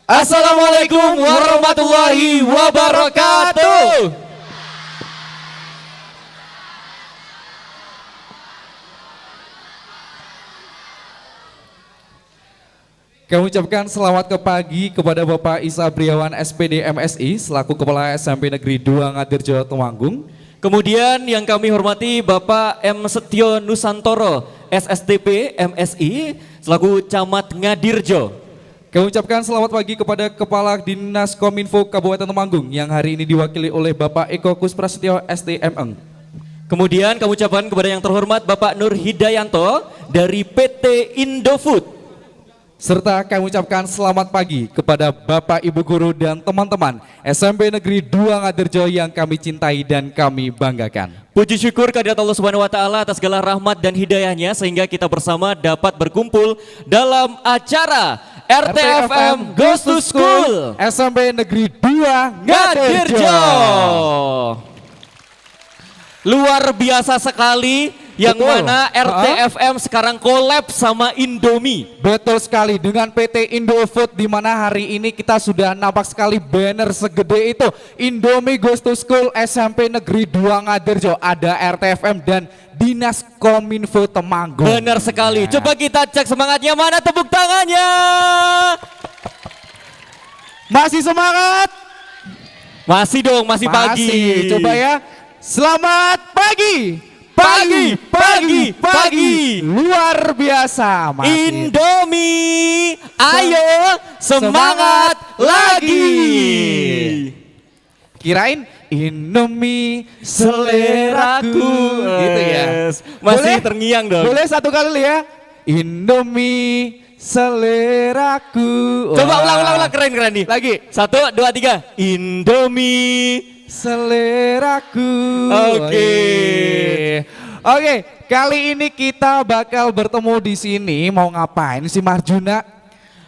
Assalamualaikum warahmatullahi wabarakatuh. Kami ucapkan selamat pagi kepada Bapak Isa Briawan SPD MSI selaku Kepala SMP Negeri 2 Ngadirjo Temanggung. Kemudian yang kami hormati Bapak M. Setio Nusantoro SSTP MSI selaku Camat Ngadirjo. Kami ucapkan selamat pagi kepada Kepala Dinas Kominfo Kabupaten Temanggung yang hari ini diwakili oleh Bapak Eko Kusprasetyo STMN. Kemudian kami ucapkan kepada yang terhormat Bapak Nur Hidayanto dari PT Indofood. Serta kami ucapkan selamat pagi kepada Bapak Ibu Guru dan teman-teman SMP Negeri 2 Ngadirjo yang kami cintai dan kami banggakan. Puji syukur kehadirat Allah Subhanahu wa taala atas segala rahmat dan hidayahnya sehingga kita bersama dapat berkumpul dalam acara RTFM Goes to School SMP Negeri 2 Ngadirjo. Luar biasa sekali. Yang Betul. mana RTFM sekarang collab sama Indomie. Betul sekali, dengan PT Indofood di mana hari ini kita sudah nampak sekali banner segede itu. Indomie Goes to School SMP Negeri 2 Ngadirjo, ada RTFM dan Dinas Kominfo Temanggung. Benar sekali. Nah. Coba kita cek semangatnya, mana tepuk tangannya? Masih semangat? Masih dong, masih pagi. Coba ya. Selamat pagi. Pagi. Luar biasa. Masih. Indomie, ayo semangat lagi. Kirain Indomie seleraku gitu ya. Masih Boleh? terngiang dong. Boleh satu kali ya. Indomie seleraku. Coba Wah. ulang keren nih. Lagi. 1, 2, 3. Indomie seleraku. Oke. Oke, kali ini kita bakal bertemu di sini. Mau ngapain sih Marjuna?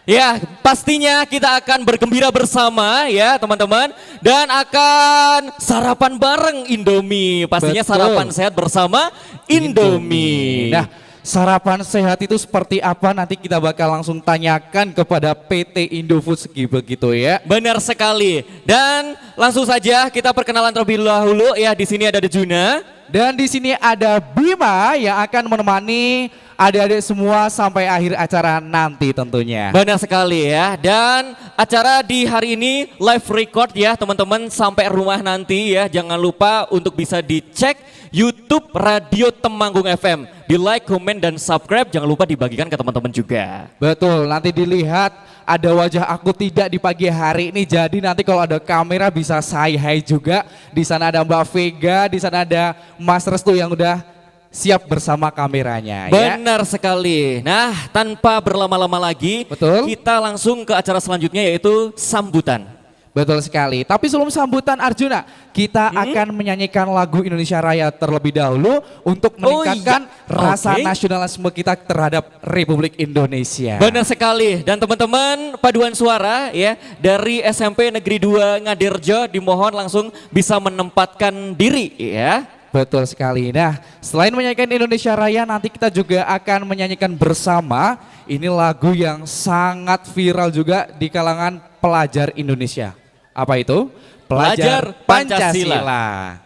Ya, pastinya kita akan bergembira bersama ya teman-teman. Dan akan sarapan bareng Indomie. Pastinya Betul. sarapan sehat bersama Indomie. Nah, sarapan sehat itu seperti apa nanti kita bakal langsung tanyakan kepada PT Indofood begitu ya. Benar sekali. Dan langsung saja kita perkenalan terlebih dahulu ya. Di sini ada Dejuna. Dan di sini ada Bima yang akan menemani adik-adik semua sampai akhir acara nanti tentunya. Benar sekali ya. Dan acara di hari ini live record ya teman-teman sampai rumah nanti ya. Jangan lupa untuk bisa dicek YouTube Radio Temanggung FM. Di like, komen, dan subscribe. Jangan lupa dibagikan ke teman-teman juga. Betul, nanti dilihat ada wajah aku tidak di pagi hari ini. Jadi nanti kalau ada kamera bisa say hi juga. Di sana ada Mbak Vega, di sana ada Mas Restu yang udah siap bersama kameranya. Benar sekali. Nah, tanpa berlama-lama lagi, Betul. kita langsung ke acara selanjutnya yaitu sambutan. Betul sekali. Tapi sebelum sambutan Arjuna, kita akan menyanyikan lagu Indonesia Raya terlebih dahulu untuk meningkatkan rasa nasionalisme kita terhadap Republik Indonesia. Benar sekali. Dan teman-teman paduan suara ya dari SMP Negeri 2 Ngadirjo dimohon langsung bisa menempatkan diri ya. Betul sekali. Nah, selain menyanyikan Indonesia Raya, nanti kita juga akan menyanyikan bersama. Ini lagu yang sangat viral juga di kalangan pelajar Indonesia. Apa itu? Pelajar Pancasila.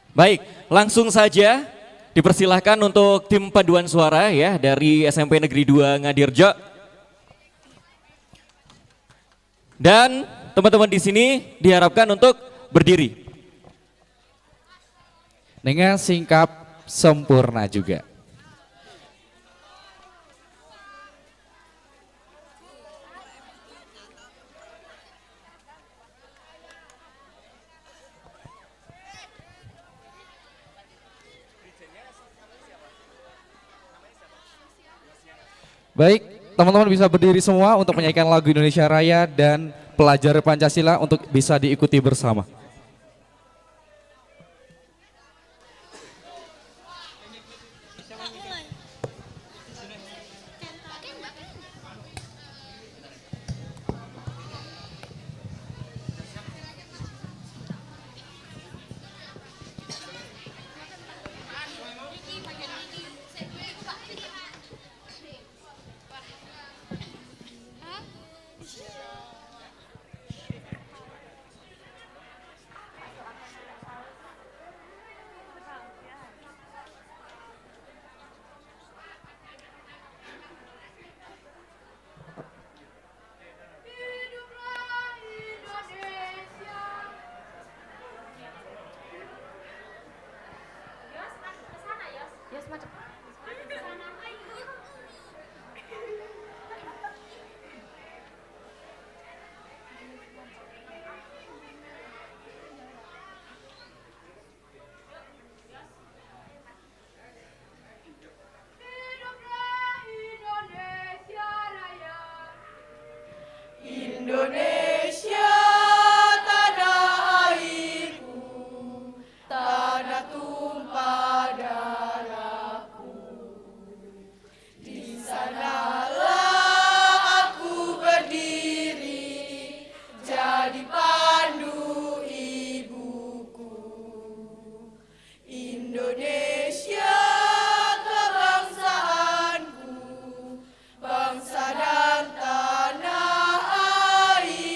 Baik, langsung saja dipersilahkan untuk tim paduan suara ya dari SMP Negeri 2 Ngadirjo. Dan teman-teman di sini diharapkan untuk berdiri. Dengan singkap sempurna juga. Baik, teman-teman bisa berdiri semua untuk menyanyikan lagu Indonesia Raya dan pelajar Pancasila untuk bisa diikuti bersama. Indonesia tanah airku, tanah tumpah darahku. Di sanalah aku berdiri, jadi pandu ibuku. Indonesia kebangsaanku, bangsa dan tanah air.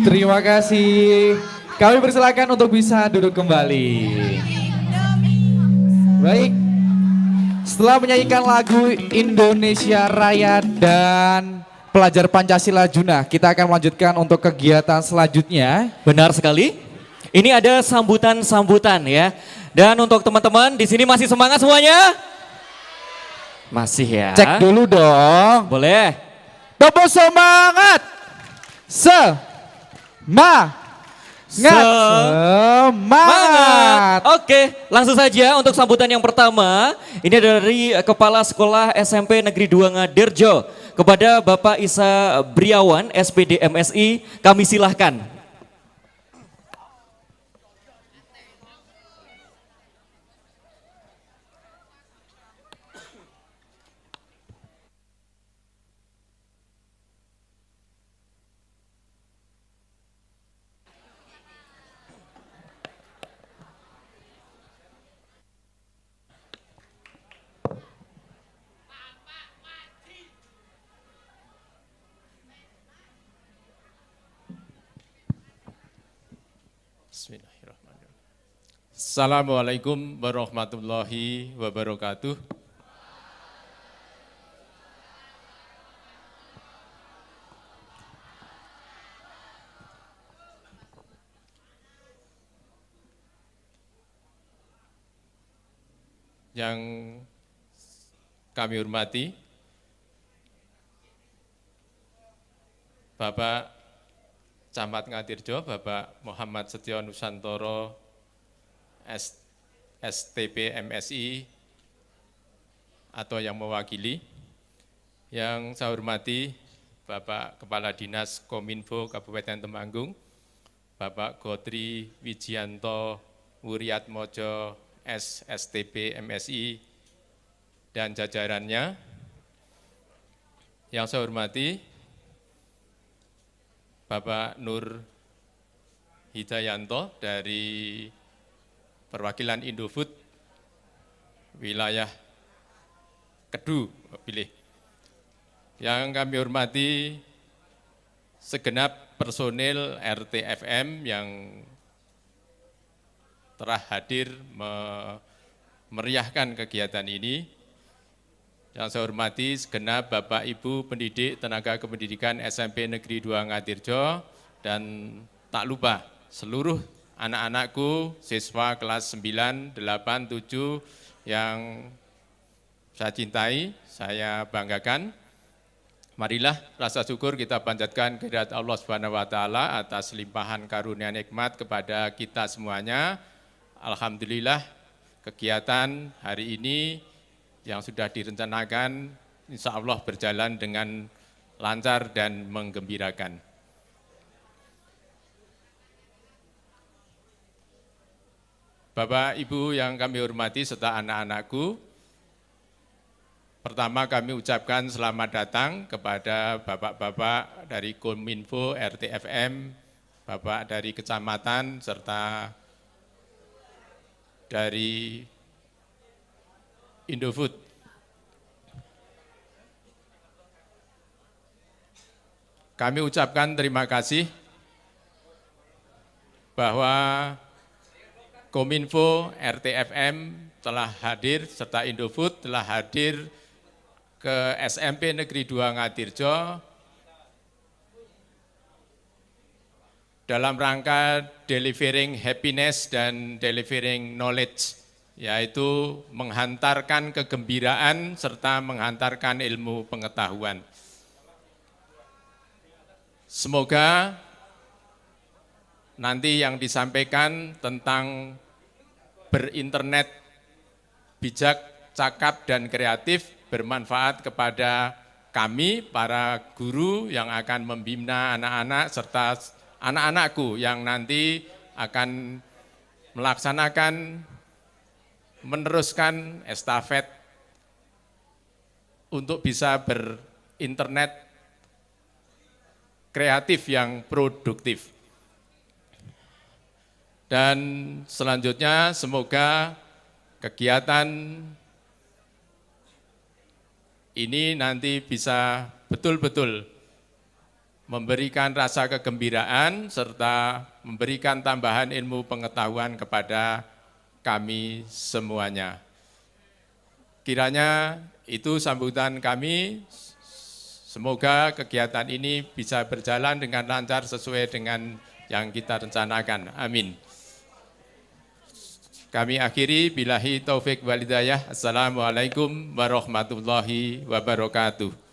Terima kasih. Kami persilakan untuk bisa duduk kembali. Baik. Setelah menyanyikan lagu Indonesia Raya dan pelajar Pancasila Juna, kita akan melanjutkan untuk kegiatan selanjutnya. Benar sekali. Ini ada sambutan-sambutan ya. Dan untuk teman-teman di sini masih semangat semuanya? Masih ya. Cek dulu dong. Boleh. Tepuk semangat. Semangat. Oke, langsung saja untuk sambutan yang pertama. Ini dari Kepala Sekolah SMP Negeri 2 Ngadirjo. Kepada Bapak Isa Briawan, SPD MSI, kami silahkan. Bismillahirrahmanirrahim. Assalamualaikum warahmatullahi wabarakatuh. Yang kami hormati Bapak Camat Ngadirjo, Bapak Muhammad Setio Nusantoro, STP MSI, atau yang mewakili. Yang saya hormati Bapak Kepala Dinas Kominfo Kabupaten Temanggung, Bapak Gotri Wijianto Wuryatmojo, STP MSI, dan jajarannya. Yang saya hormati Bapak Nur Hidayanto dari perwakilan Indofood wilayah Kedu, pilih. Yang kami hormati segenap personil RTFM yang telah hadir memeriahkan kegiatan ini. Yang saya hormati segenap Bapak Ibu pendidik tenaga kependidikan SMP Negeri 2 Ngadirjo, dan tak lupa seluruh anak-anakku siswa kelas 9, 8, 7 yang saya cintai, saya banggakan. Marilah rasa syukur kita panjatkan kehadirat Allah Subhanahu wa taala atas limpahan karunia nikmat kepada kita semuanya. Alhamdulillah kegiatan hari ini yang sudah direncanakan insya Allah berjalan dengan lancar dan menggembirakan. Bapak, Ibu yang kami hormati serta anak-anakku, pertama kami ucapkan selamat datang kepada Bapak-Bapak dari Kominfo, RTFM, Bapak dari Kecamatan, serta dari Indofood. Kami ucapkan terima kasih bahwa Kominfo, RTFM telah hadir serta Indofood telah hadir ke SMP Negeri 2 Ngadirjo dalam rangka delivering happiness dan delivering knowledge, yaitu menghantarkan kegembiraan serta menghantarkan ilmu pengetahuan. Semoga nanti yang disampaikan tentang berinternet bijak, cakap, dan kreatif bermanfaat kepada kami, para guru yang akan membina anak-anak serta anak-anakku yang nanti akan melaksanakan meneruskan estafet untuk bisa berinternet kreatif yang produktif. Dan selanjutnya semoga kegiatan ini nanti bisa betul-betul memberikan rasa kegembiraan, serta memberikan tambahan ilmu pengetahuan kepada kami semuanya. Kiranya itu sambutan kami, semoga kegiatan ini bisa berjalan dengan lancar sesuai dengan yang kita rencanakan. Amin. Kami akhiri, billahi taufik walhidayah. Assalamualaikum warahmatullahi wabarakatuh.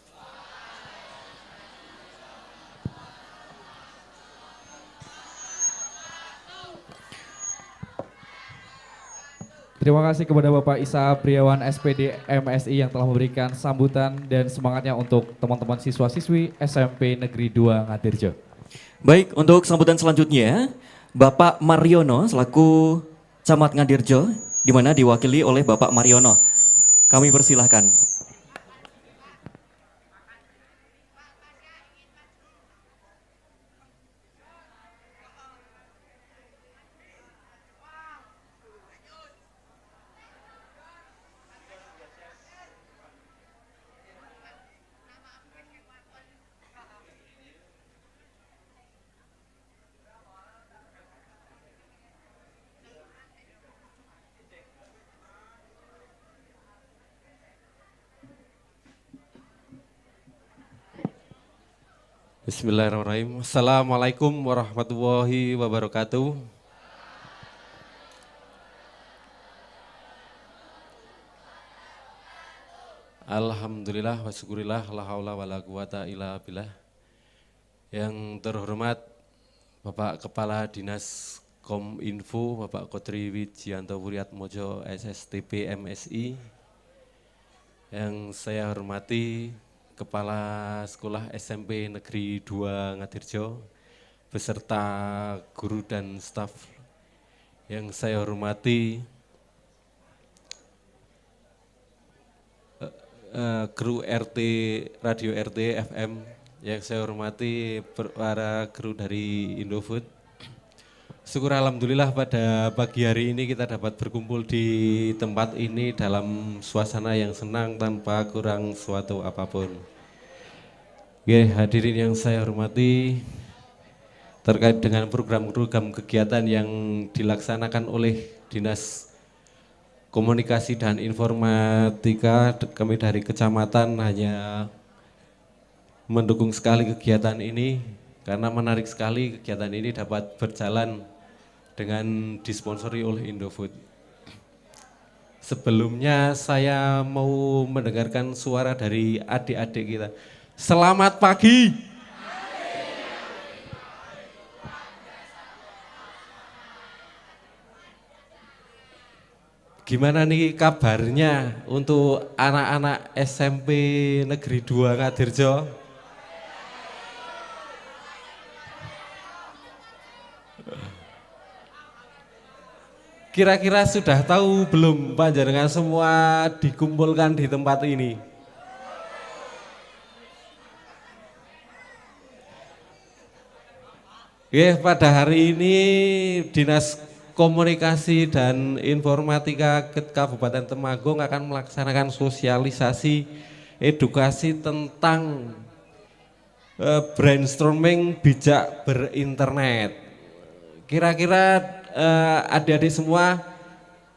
Terima kasih kepada Bapak Isa Priawan SPD MSI yang telah memberikan sambutan dan semangatnya untuk teman-teman siswa-siswi SMP Negeri 2 Ngadirjo. Baik, untuk sambutan selanjutnya, Bapak Mariono selaku Camat Ngadirjo, di mana diwakili oleh Bapak Mariono. Kami persilahkan. Bismillahirrahmanirrahim. Assalamualaikum warahmatullahi wabarakatuh. Alhamdulillah wa syukurillah la haula wala quwata illa billah. Yang terhormat Bapak Kepala Dinas Kominfo, Bapak Kodri Wijianto Wuryatmojo SSTP MSI. Yang saya hormati Kepala Sekolah SMP Negeri 2 Ngadirjo, beserta guru dan staf. Yang saya hormati kru RT, radio RT FM. Yang saya hormati para kru dari Indofood. Syukur alhamdulillah pada pagi hari ini kita dapat berkumpul di tempat ini dalam suasana yang senang tanpa kurang suatu apapun. Oke, hadirin yang saya hormati, terkait dengan program-program kegiatan yang dilaksanakan oleh Dinas Komunikasi dan Informatika, kami dari kecamatan hanya mendukung sekali kegiatan ini karena menarik sekali kegiatan ini dapat berjalan dengan disponsori oleh Indofood. Sebelumnya saya mau mendengarkan suara dari adik-adik kita. Selamat pagi. Gimana nih kabarnya untuk anak-anak SMP Negeri 2 Ngadirjo? Kira-kira sudah tahu belum panjenengan semua dikumpulkan di tempat ini? Pada hari ini Dinas Komunikasi dan Informatika Kabupaten Temanggung akan melaksanakan sosialisasi edukasi tentang brainstorming bijak berinternet. Kira-kira adik-adik semua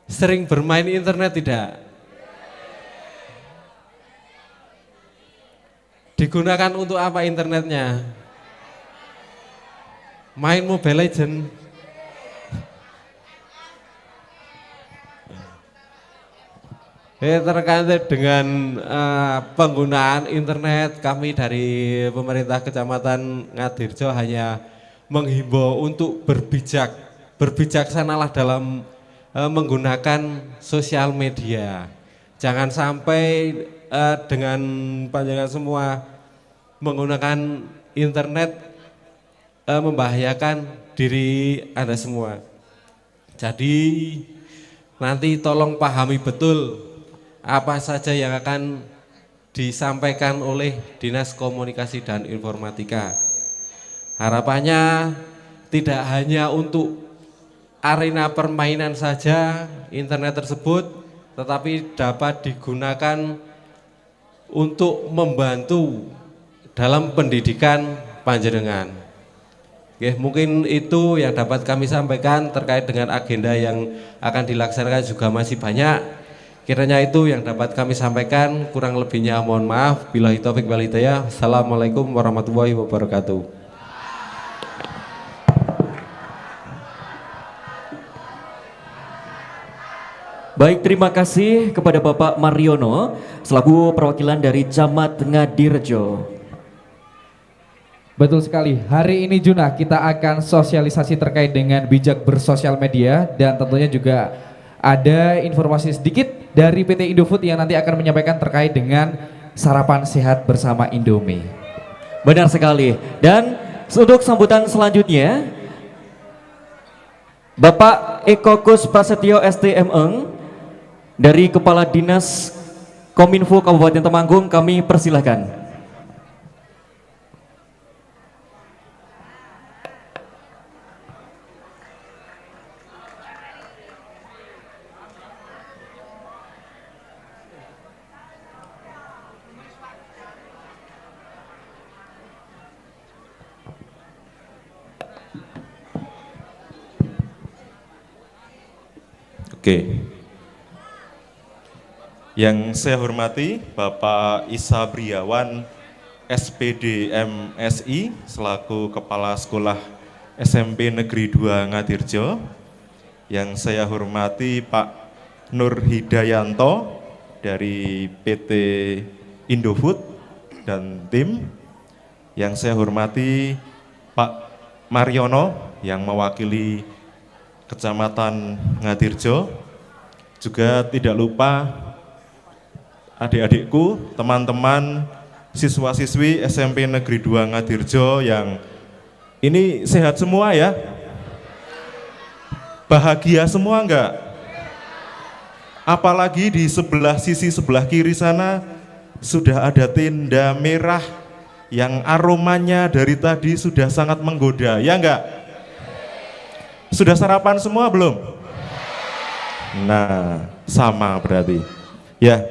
sering bermain internet tidak? Digunakan untuk apa internetnya? Main Mobile Legends. Terkait dengan penggunaan internet, kami dari pemerintah Kecamatan Ngadirjo hanya menghimbau untuk berbijaksanalah dalam menggunakan sosial media. Jangan sampai dengan panjenengan semua menggunakan internet membahayakan diri Anda semua. Jadi nanti tolong pahami betul apa saja yang akan disampaikan oleh Dinas Komunikasi dan Informatika. Harapannya tidak hanya untuk arena permainan saja internet tersebut, tetapi dapat digunakan untuk membantu dalam pendidikan panjenengan. Oke, mungkin itu yang dapat kami sampaikan terkait dengan agenda yang akan dilaksanakan juga masih banyak. Kiranya itu yang dapat kami sampaikan, kurang lebihnya mohon maaf. Billahi taufik wal hidayah. Assalamualaikum warahmatullahi wabarakatuh. Baik, terima kasih kepada Bapak Mariono selaku perwakilan dari Camat Ngadirejo. Betul sekali. Hari ini Juna kita akan sosialisasi terkait dengan bijak bersosial media dan tentunya juga ada informasi sedikit dari PT Indofood yang nanti akan menyampaikan terkait dengan sarapan sehat bersama Indomie. Benar sekali. Dan untuk sambutan selanjutnya Bapak Eko Kus Prasetyo STMeng dari Kepala Dinas Kominfo Kabupaten Temanggung kami persilahkan. Oke. Yang saya hormati Bapak Isa Briawan, SPD MSI, selaku Kepala Sekolah SMP Negeri 2 Ngadirjo. Yang saya hormati Pak Nur Hidayanto dari PT Indofood dan tim. Yang saya hormati Pak Mariono yang mewakili Kecamatan Ngadirjo, juga tidak lupa adik-adikku, teman-teman siswa-siswi SMP Negeri 2 Ngadirjo yang ini sehat semua ya? Bahagia semua enggak? Apalagi di sisi sebelah kiri sana sudah ada tenda merah yang aromanya dari tadi sudah sangat menggoda, ya enggak? Sudah sarapan semua belum? Nah, sama berarti. Ya.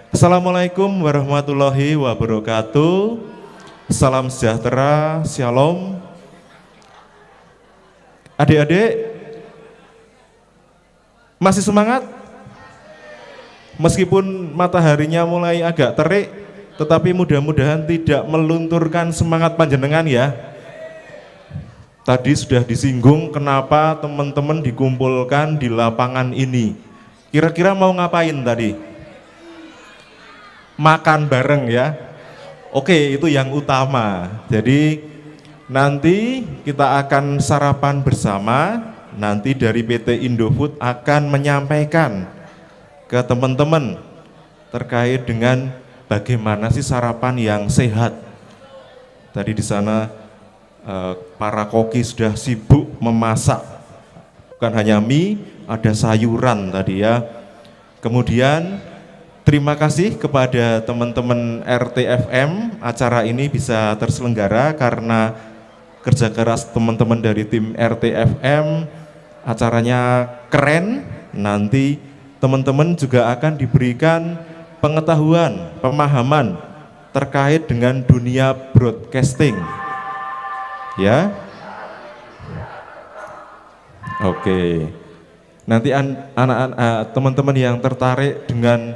Assalamualaikum warahmatullahi wabarakatuh. Salam sejahtera, shalom. Adik-adik, masih semangat? Meskipun mataharinya mulai agak terik, tetapi mudah-mudahan tidak melunturkan semangat panjenengan ya. Tadi sudah disinggung kenapa teman-teman dikumpulkan di lapangan ini. Kira-kira mau ngapain tadi? Makan bareng ya. Oke, itu yang utama. Jadi nanti kita akan sarapan bersama. Nanti dari PT Indofood akan menyampaikan ke teman-teman terkait dengan bagaimana sih sarapan yang sehat. Tadi di sana para koki sudah sibuk memasak, bukan hanya mie, ada sayuran tadi ya. Kemudian terima kasih kepada teman-teman RTFM, acara ini bisa terselenggara karena kerja keras teman-teman dari tim RTFM, acaranya keren. Nanti teman-teman juga akan diberikan pengetahuan, pemahaman terkait dengan dunia broadcasting. Ya, oke. Nanti anak-anak teman-teman yang tertarik dengan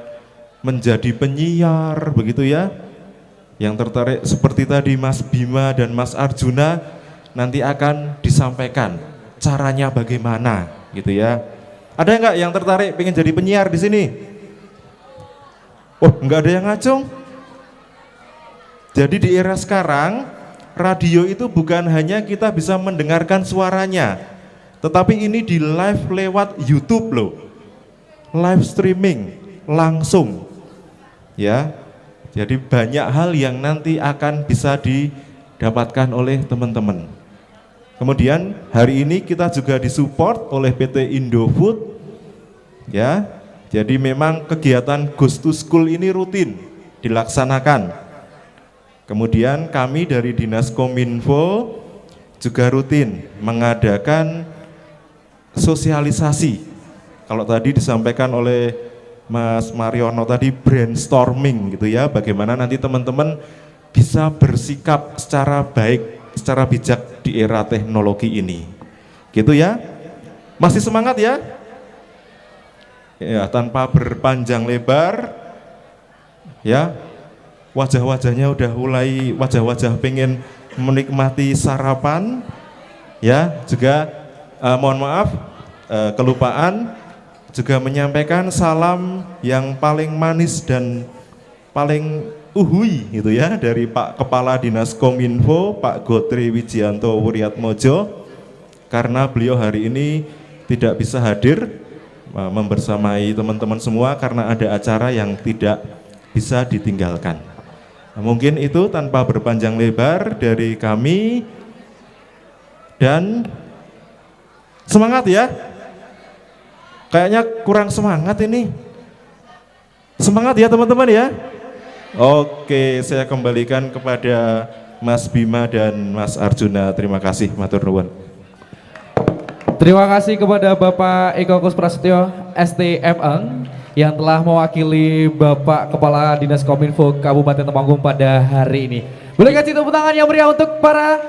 menjadi penyiar begitu ya, yang tertarik seperti tadi Mas Bima dan Mas Arjuna, nanti akan disampaikan caranya bagaimana gitu ya. Ada nggak yang tertarik pengen jadi penyiar di sini? Oh, nggak ada yang ngacung. Jadi di era sekarang radio itu bukan hanya kita bisa mendengarkan suaranya, tetapi ini di live lewat YouTube loh. Live streaming langsung. Ya. Jadi banyak hal yang nanti akan bisa didapatkan oleh teman-teman. Kemudian hari ini kita juga disupport oleh PT Indofood. Ya. Jadi memang kegiatan Ghost to School ini rutin dilaksanakan. Kemudian kami dari Dinas Kominfo juga rutin mengadakan sosialisasi. Kalau tadi disampaikan oleh Mas Mariono tadi brainstorming gitu ya, bagaimana nanti teman-teman bisa bersikap secara baik secara bijak di era teknologi ini. Gitu ya. Masih semangat ya? Ya, tanpa berpanjang lebar, ya, wajah-wajahnya udah mulai wajah-wajah pengen menikmati sarapan, ya, juga mohon maaf kelupaan juga menyampaikan salam yang paling manis dan paling uhui gitu ya dari Pak Kepala Dinas Kominfo Pak Gotri Wijianto Wuryatmojo, karena beliau hari ini tidak bisa hadir membersamai teman-teman semua karena ada acara yang tidak bisa ditinggalkan. Nah, mungkin itu tanpa berpanjang lebar dari kami, dan semangat ya. Kayaknya kurang semangat ini. Semangat ya teman-teman ya. Oke, saya kembalikan kepada Mas Bima dan Mas Arjuna. Terima kasih, matur nuwun. Terima kasih kepada Bapak Eko Kusprasetyo STMN yang telah mewakili Bapak Kepala Dinas Kominfo Kabupaten Temanggung pada hari ini. Boleh kasih tepuk tangan yang meriah untuk para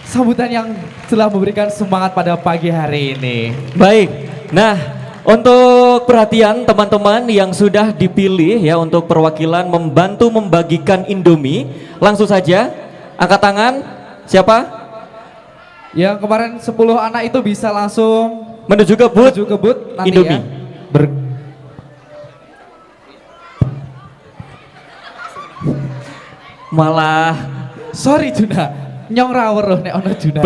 sambutan yang telah memberikan semangat pada pagi hari ini. Baik, nah untuk perhatian teman-teman yang sudah dipilih ya untuk perwakilan membantu membagikan Indomie, langsung saja angkat tangan. Siapa? Yang kemarin 10 anak itu bisa langsung Menuju ke booth nanti Indomie. ya. Malah Sorry Juna, nyong rawuh nek ono Juna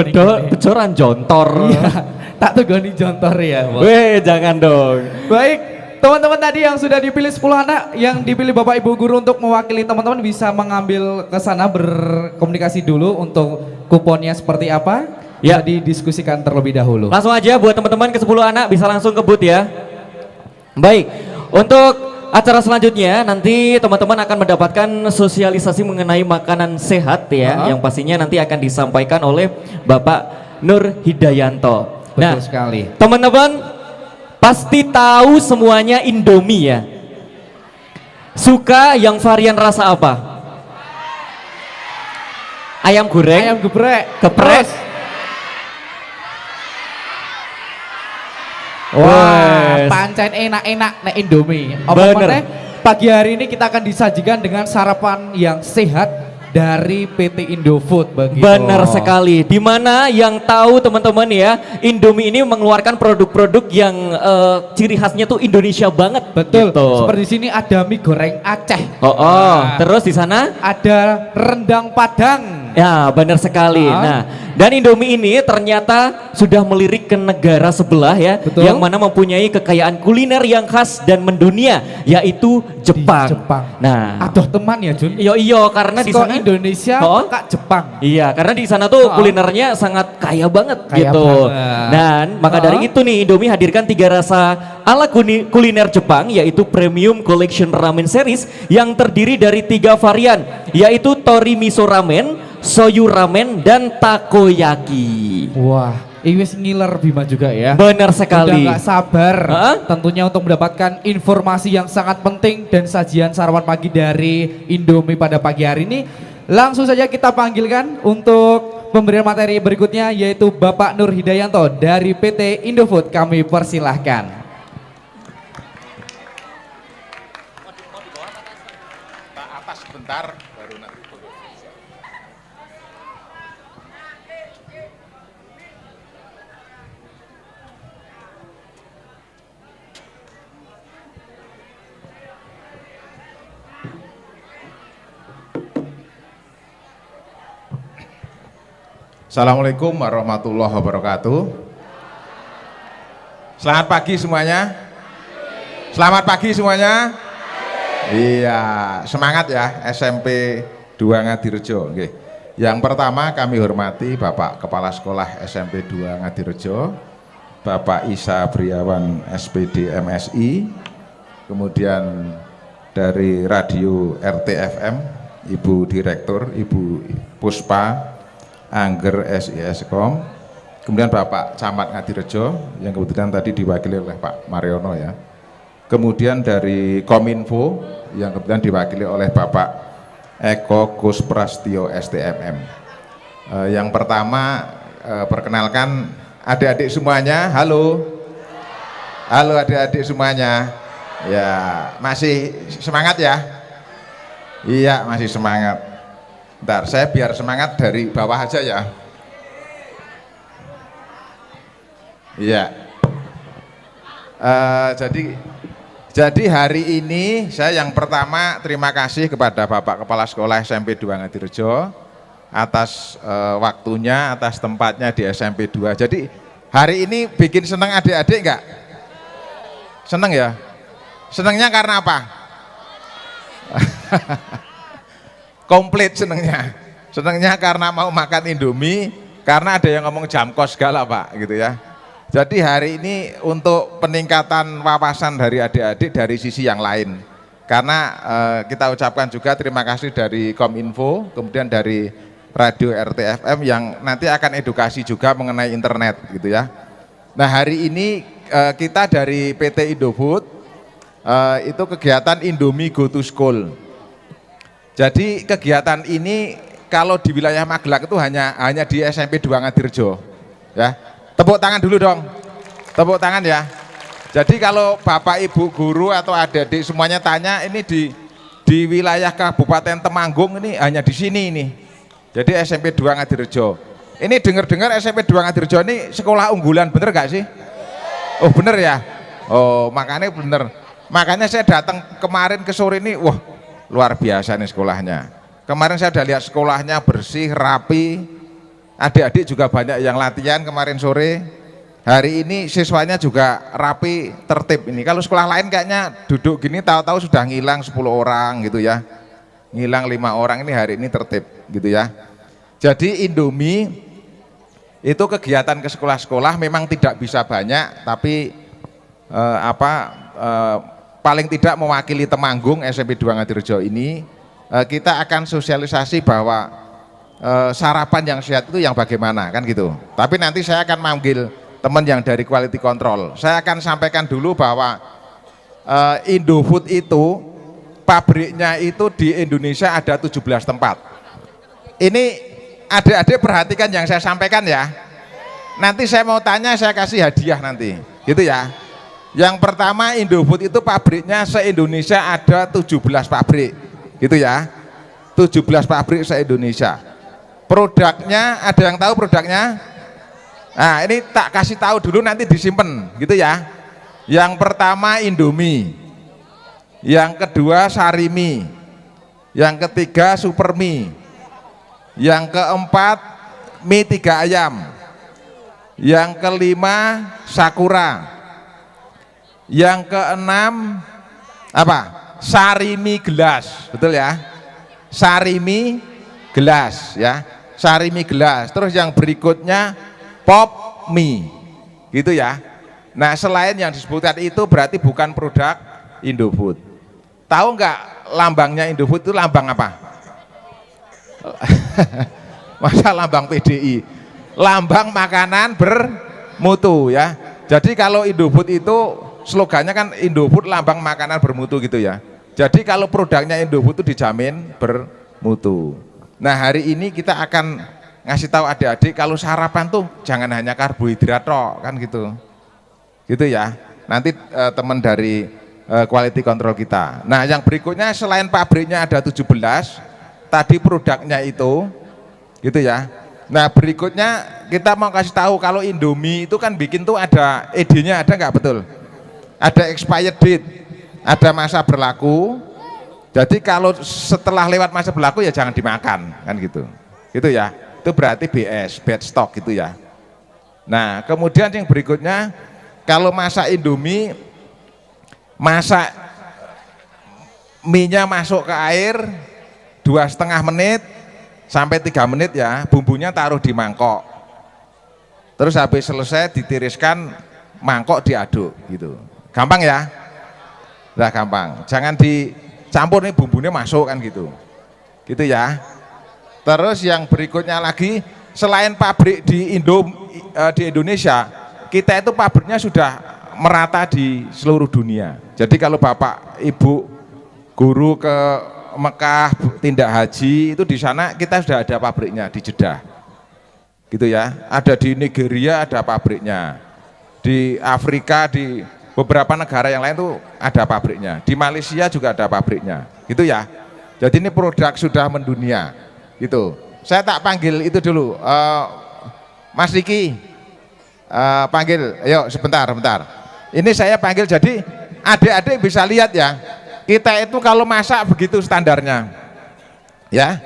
becoran jontor. Iya, tak tegoni jontor ya, Bos. Weh, jangan dong. Baik, teman-teman tadi yang sudah dipilih 10 anak yang dipilih Bapak Ibu guru untuk mewakili teman-teman bisa mengambil ke sana berkomunikasi dulu untuk kuponnya seperti apa. Ya. Bisa didiskusikan terlebih dahulu. Langsung aja buat teman-teman ke 10 anak bisa langsung ke booth ya. Baik, untuk acara selanjutnya nanti teman-teman akan mendapatkan sosialisasi mengenai makanan sehat ya, yang pastinya nanti akan disampaikan oleh Bapak Nur Hidayanto. Betul sekali. Teman-teman pasti tahu semuanya Indomie ya. Suka yang varian rasa apa? Ayam goreng, Ayam geprek, geprek. Wah, pancen enak-enak nek Indomie. Bener. Meneh, pagi hari ini kita akan disajikan dengan sarapan yang sehat dari PT Indofood begitu. Benar sekali. Dimana yang tahu teman-teman ya, Indomie ini mengeluarkan produk-produk yang ciri khasnya tuh Indonesia banget. Betul. Gitu. Seperti di sini ada mie goreng Aceh. Oh. Terus di sana Ada rendang Padang. ya benar sekali. Nah, dan Indomie ini ternyata sudah melirik ke negara sebelah ya, Betul. yang mana mempunyai kekayaan kuliner yang khas dan mendunia, yaitu Jepang. Di Jepang. Nah, Aduh teman ya Jun. iyo karena di Seko sana Indonesia Kak Jepang. Iya, karena di sana tuh kulinernya sangat kaya banget Kaya gitu. banget. Dan maka dari itu nih Indomie hadirkan 3 rasa ala kuliner Jepang, yaitu Premium Collection Ramen Series yang terdiri dari 3 varian, yaitu Tori Miso Ramen, Soyu Ramen, dan Takoyaki. Wah, ini wis ngiler Bima juga ya. Benar sekali. Udah gak sabar Hah? tentunya untuk mendapatkan informasi yang sangat penting dan sajian sarapan pagi dari Indomie pada pagi hari ini. Langsung saja kita panggilkan untuk pemberian materi berikutnya yaitu Bapak Nur Hidayanto dari PT Indofood. Kami persilahkan. Atas sebentar baru nanti. Assalamualaikum warahmatullahi wabarakatuh. Selamat pagi semuanya. Selamat pagi semuanya. Iya, semangat ya SMP 2 Ngadirejo. Oke. Yang pertama kami hormati Bapak Kepala Sekolah SMP 2 Ngadirejo, Bapak Isa Briawan SPD MSI, kemudian dari Radio RTFM, Ibu Direktur, Ibu Puspa Angger SISkom, kemudian Bapak Camat Ngadirejo yang kebetulan tadi diwakili oleh Pak Mariono ya. Kemudian dari Kominfo yang kebetulan diwakili oleh Bapak Eko Kusprastyo STMM. Yang pertama perkenalkan adik-adik semuanya. Halo. Halo adik-adik semuanya. Ya, masih semangat ya? Iya, masih semangat. Bentar, saya biar semangat dari bawah aja ya. Iya. Jadi hari ini saya yang pertama terima kasih kepada Bapak Kepala Sekolah SMP 2 Ngadirejo atas waktunya, atas tempatnya di SMP 2. Jadi hari ini bikin seneng adik-adik enggak? Seneng ya? Senengnya karena apa? Komplit senengnya. Senengnya karena mau makan Indomie, karena ada yang ngomong jam kos segala Pak, gitu ya. Jadi hari ini untuk peningkatan wawasan dari adik-adik dari sisi yang lain. Karena kita ucapkan juga terima kasih dari Kominfo, kemudian dari Radio RTFM yang nanti akan edukasi juga mengenai internet, gitu ya. Nah hari ini kita dari PT Indofood itu kegiatan Indomie Go to School. Jadi kegiatan ini kalau di wilayah Magelang itu hanya di SMP 2 Ngadirejo. Ya, tepuk tangan dulu dong, tepuk tangan ya. Jadi kalau Bapak Ibu guru atau adik-adik semuanya tanya ini di wilayah Kabupaten Temanggung ini hanya di sini ini. Jadi SMP 2 Ngadirejo. Ini dengar-dengar SMP 2 Ngadirejo ini sekolah unggulan, bener gak sih? Oh bener ya. Oh makanya bener. Makanya saya datang kemarin ke sore ini, wah luar biasa nih sekolahnya. Kemarin saya udah lihat sekolahnya bersih, rapi. Adik-adik juga banyak yang latihan kemarin sore. Hari ini siswanya juga rapi, tertib ini. Kalau sekolah lain kayaknya duduk gini tahu-tahu sudah ngilang 10 orang gitu ya. Ngilang 5 orang, ini hari ini tertib gitu ya. Jadi Indomie itu kegiatan ke sekolah-sekolah memang tidak bisa banyak, tapi paling tidak mewakili Temanggung SMP 2 Ngadirejo ini kita akan sosialisasi bahwa sarapan yang sehat itu yang bagaimana kan gitu. Tapi nanti saya akan manggil teman yang dari quality control. Saya akan sampaikan dulu bahwa Indofood itu pabriknya itu di Indonesia ada 17 tempat. Ini adik-adik perhatikan yang saya sampaikan ya. Nanti saya mau tanya, saya kasih hadiah nanti gitu ya. Yang pertama Indofood itu pabriknya se-Indonesia ada 17 pabrik gitu ya. 17 pabrik se-Indonesia. Produknya ada yang tahu produknya? Nah ini tak kasih tahu dulu nanti disimpan gitu ya. Yang pertama Indomie, yang kedua Sarimi, yang ketiga Supermi, yang keempat mie 3 ayam, yang kelima Sakura, yang keenam apa? Sarimi gelas, betul ya? Sarimi gelas ya, Sarimi gelas. Terus yang berikutnya Pop Mie, gitu ya. Nah selain yang disebutkan itu berarti bukan produk Indofood. Tahu nggak lambangnya Indofood itu lambang apa? Masa lambang PDI? Lambang makanan bermutu ya. Jadi kalau Indofood itu slogannya kan Indofood lambang makanan bermutu gitu ya. Jadi kalau produknya Indofood itu dijamin bermutu. Nah hari ini kita akan ngasih tahu adik-adik kalau sarapan tuh jangan hanya karbohidrat kan gitu. Gitu ya. Nanti teman dari quality control kita. Nah yang berikutnya selain pabriknya ada 17, tadi produknya itu gitu ya. Nah berikutnya kita mau kasih tahu kalau Indomie itu kan bikin tuh ada ED-nya, ada nggak betul? Ada expired date, ada masa berlaku. Jadi kalau setelah lewat masa berlaku ya jangan dimakan kan gitu. Gitu ya. Itu berarti BS, bad stock gitu ya. Nah kemudian yang berikutnya kalau masak Indomie, masak mie-nya masuk ke air 2,5 menit sampai 3 menit ya, bumbunya taruh di mangkok. Terus habis selesai ditiriskan, mangkok diaduk gitu. Gampang ya? Nah gampang. Jangan dicampur nih bumbunya masuk kan gitu. Gitu ya. Terus yang berikutnya lagi, selain pabrik di Indonesia, kita itu pabriknya sudah merata di seluruh dunia. Jadi kalau Bapak Ibu guru ke Mekah tindak haji itu di sana kita sudah ada pabriknya di Jeddah. gitu ya. Ada di Nigeria ada pabriknya, di Afrika, di beberapa negara yang lain tuh ada pabriknya, di Malaysia juga ada pabriknya, gitu ya. Jadi ini produk sudah mendunia, gitu. Saya tak panggil itu dulu, Mas Riki, panggil, ayo sebentar. Ini saya panggil, jadi adik-adik bisa lihat ya, kita itu kalau masak begitu standarnya, ya.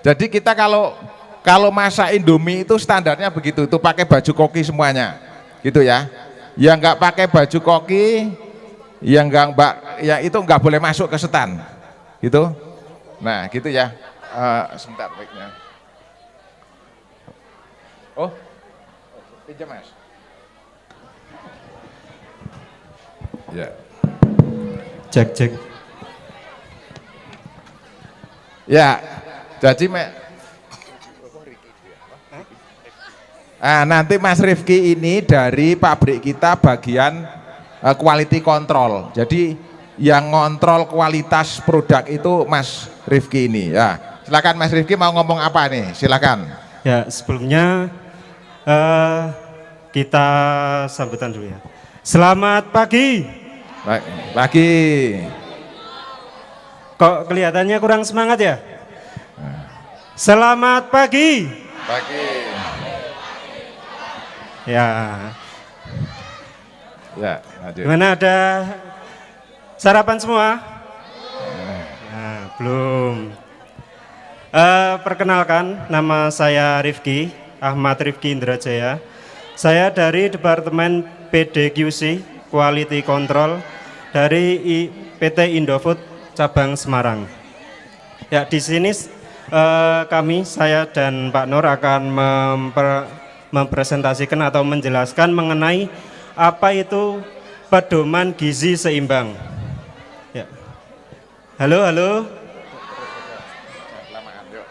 Jadi kita kalau masak Indomie itu standarnya begitu, itu pakai baju koki semuanya, gitu ya. Yang nggak pakai baju koki, yang itu nggak boleh masuk ke setan, gitu. Nah, gitu ya. Sebentar, baiknya. Oh, pinjam Mas. Ya. Cek. Ya, jadi nanti Mas Rifki ini dari pabrik kita bagian quality control. Jadi yang ngontrol kualitas produk itu Mas Rifki ini. Ya, silakan Mas Rifki mau ngomong apa nih? Silakan. Ya, sebelumnya kita sambutan dulu ya. Selamat pagi. Baik, pagi. Kok kelihatannya kurang semangat ya? Selamat pagi. Pagi. Ya. Ya, lanjut. Gimana, ada sarapan semua? Nah, belum. Perkenalkan, nama saya Rifki, Ahmad Rifki Indrajaya. Saya dari Departemen PDQC, Quality Control, dari PT Indofood cabang Semarang. Ya, di sini saya dan Pak Nur akan mempresentasikan atau menjelaskan mengenai apa itu pedoman gizi seimbang. Ya. Halo.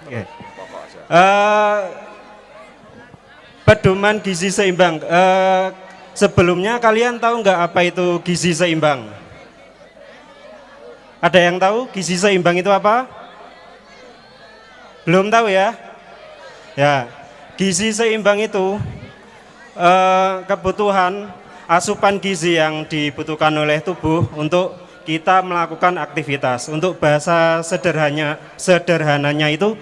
Oke. Pedoman gizi seimbang. Sebelumnya kalian tahu nggak apa itu gizi seimbang? Ada yang tahu gizi seimbang itu apa? Belum tahu ya? Ya, gizi seimbang itu kebutuhan asupan gizi yang dibutuhkan oleh tubuh untuk kita melakukan aktivitas. Untuk bahasa sederhananya itu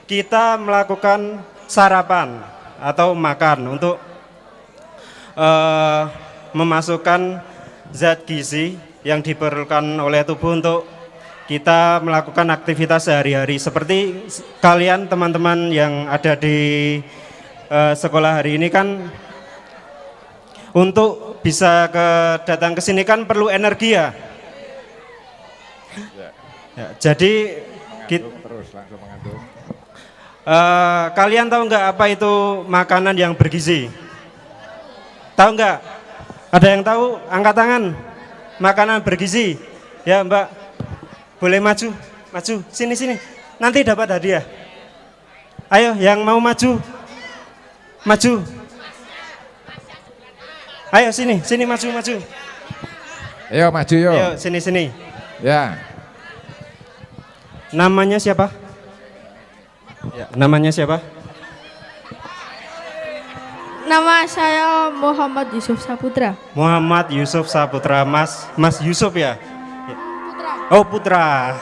kita melakukan sarapan atau makan untuk memasukkan zat gizi yang diperlukan oleh tubuh untuk kita melakukan aktivitas sehari-hari. Seperti kalian teman-teman yang ada di sekolah hari ini kan untuk bisa datang ke sini kan perlu energi ya. Ya, jadi kalian tahu nggak apa itu makanan yang bergizi? Tahu nggak? Ada yang tahu? Angkat tangan. Makanan bergizi. Ya Mbak, boleh maju. Sini. Nanti dapat hadiah. Ayo, yang mau maju. Ayo sini maju. Ayo maju yo. Ayo sini. Ya. Namanya siapa? Ya, namanya siapa? Nama saya Muhammad Yusuf Saputra. Muhammad Yusuf Saputra, Mas Yusuf ya? Oh, Putra.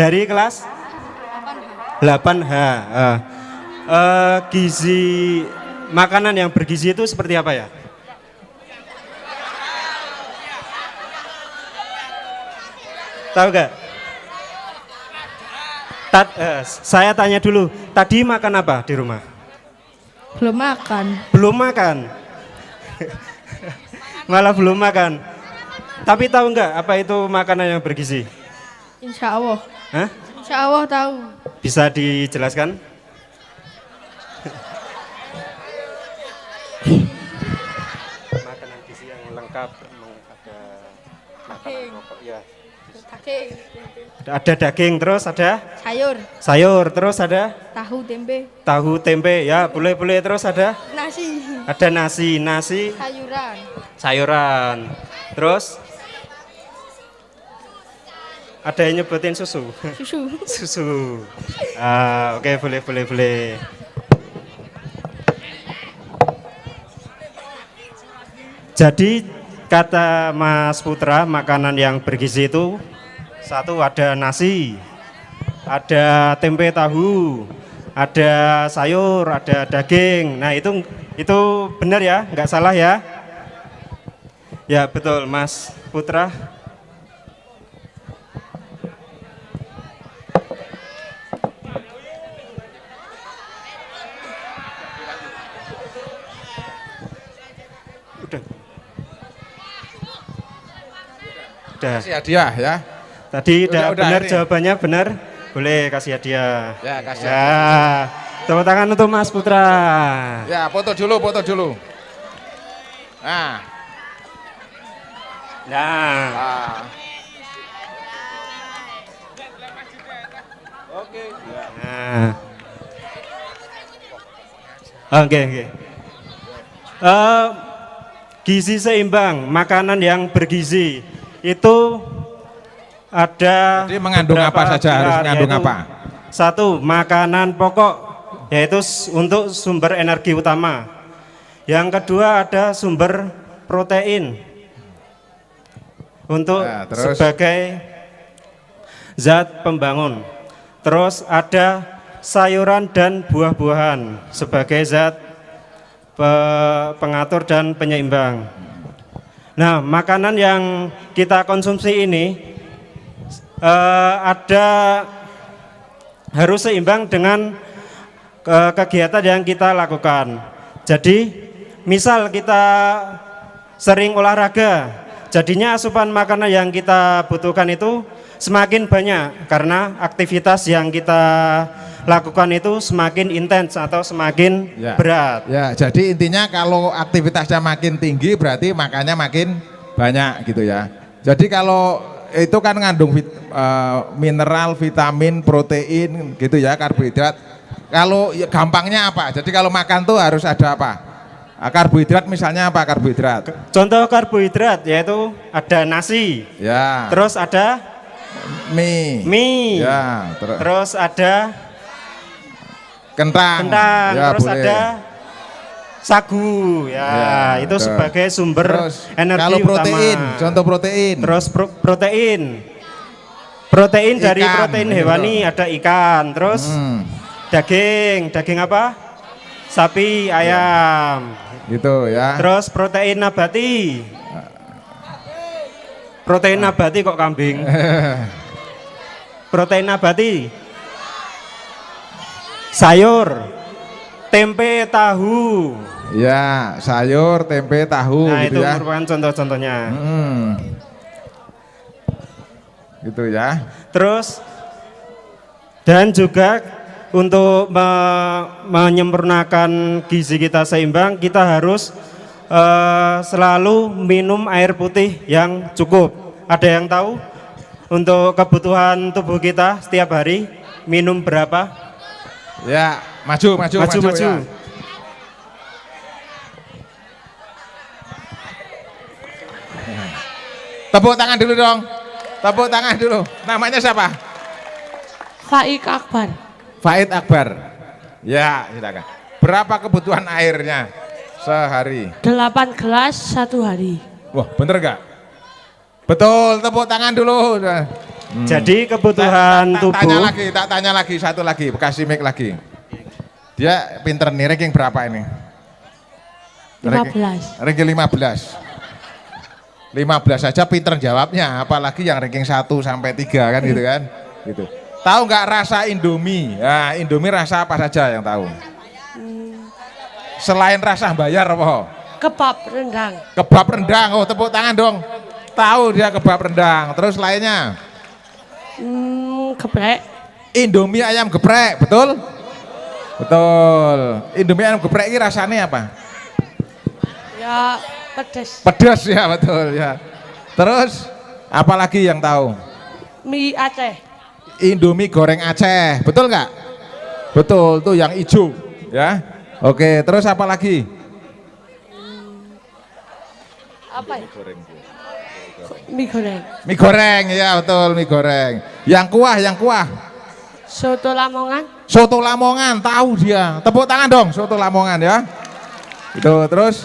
Dari kelas 8H. Gizi makanan yang bergizi itu seperti apa ya? Tahu gak? Saya tanya dulu, tadi makan apa di rumah? Belum makan. Belum makan. Malah belum makan. Tapi tahu nggak apa itu makanan yang bergizi? Insya Allah. Hah? Insya Allah tahu. Bisa dijelaskan? Makanan gizi yang lengkap ada makanan pokok ya. Daging, Ada daging, terus ada sayur, terus ada tahu tempe, ya boleh terus ada nasi, sayuran, terus ada yang nyebutin susu. Susu. Oke, boleh. Jadi kata Mas Putra, makanan yang bergizi itu satu ada nasi, ada tempe tahu, ada sayur, ada daging. Nah itu benar ya, nggak salah ya? Ya betul, Mas Putra. Udah. Kasih hadiah ya. Tadi udah benar ini. jawabannya benar. Boleh kasih hadiah. Ya, kasih Ya. Tepuk tangan untuk Mas Putra. Ya, foto dulu, foto dulu. Nah, Nah, ah. nah. Oke. Gizi seimbang, makanan yang bergizi itu ada Jadi mengandung beberapa apa saja, harus pilar, mengandung yaitu apa? Satu, makanan pokok, yaitu untuk sumber energi utama. Yang kedua ada sumber protein untuk Nah, terus? sebagai zat pembangun. Terus ada sayuran dan buah-buahan sebagai zat pengatur dan penyeimbang. Nah, makanan yang kita konsumsi ini harus seimbang dengan kegiatan yang kita lakukan. Jadi, misal kita sering olahraga, jadinya asupan makanan yang kita butuhkan itu semakin banyak karena aktivitas yang kita lakukan itu semakin intens atau semakin Ya. berat. Ya, jadi intinya kalau aktivitasnya makin tinggi berarti makannya makin banyak gitu ya. Jadi kalau itu kan ngandung mineral, vitamin, protein gitu ya, karbohidrat. Kalau ya, gampangnya apa? Jadi kalau makan tuh harus ada apa? Karbohidrat misalnya apa karbohidrat? Contoh karbohidrat yaitu ada nasi, Ya. terus ada mie, Ya, terus ada kentang. kentang, Ya, terus boleh. ada sagu, ya, Ya, itu betul. sebagai sumber Terus, energi kalau protein, utama. contoh protein. Terus protein dari Ikan, protein gitu. hewani ada ikan, terus Hmm, daging apa? Sapi, ayam. gitu ya. Terus protein nabati. Protein nabati kok kambing? Protein nabati. Sayur, tempe, tahu. Ya, sayur, tempe, tahu Nah, gitu itu ya. merupakan contoh-contohnya. Gitu ya. Terus dan juga untuk menyempurnakan gizi kita seimbang, kita harus selalu minum air putih yang cukup. Ada yang tahu untuk kebutuhan tubuh kita setiap hari minum berapa? Ya, maju. Ya. Tepuk tangan dulu dong. Tepuk tangan dulu. Namanya siapa? Faik Akbar. Faid Akbar. Ya, silakan. Berapa kebutuhan airnya sehari? 8 gelas 1 hari. Wah, bener gak? Betul, tepuk tangan dulu. Jadi kebutuhan tubuh Tak tanya lagi, satu lagi, kasih mic lagi. Dia pinter nih, ranking berapa ini? 15. Ranking 15. 15 saja pinter jawabnya, apalagi yang ranking 1 sampai 3 kan gitu kan? Gitu. Tahu nggak rasa Indomie? Ya, Indomie rasa apa saja yang tahu? Selain rasa bayar apa? Kebab rendang. Kebab rendang. Oh, tepuk tangan dong. Tahu dia kebab rendang. Terus lainnya? Geprek. Indomie ayam geprek, betul? Betul. Indomie ayam geprek ini rasanya apa? Ya pedes. Pedas ya, betul ya. Terus apalagi yang tahu? Mie Aceh. Indomie goreng Aceh, betul nggak? Betul, tuh yang hijau, ya. Oke, terus apa lagi? Apa ya? Mie goreng. Mie goreng, ya betul, mie goreng. Yang kuah. Soto Lamongan. Soto Lamongan, tahu dia. Tepuk tangan dong, soto Lamongan ya. Itu terus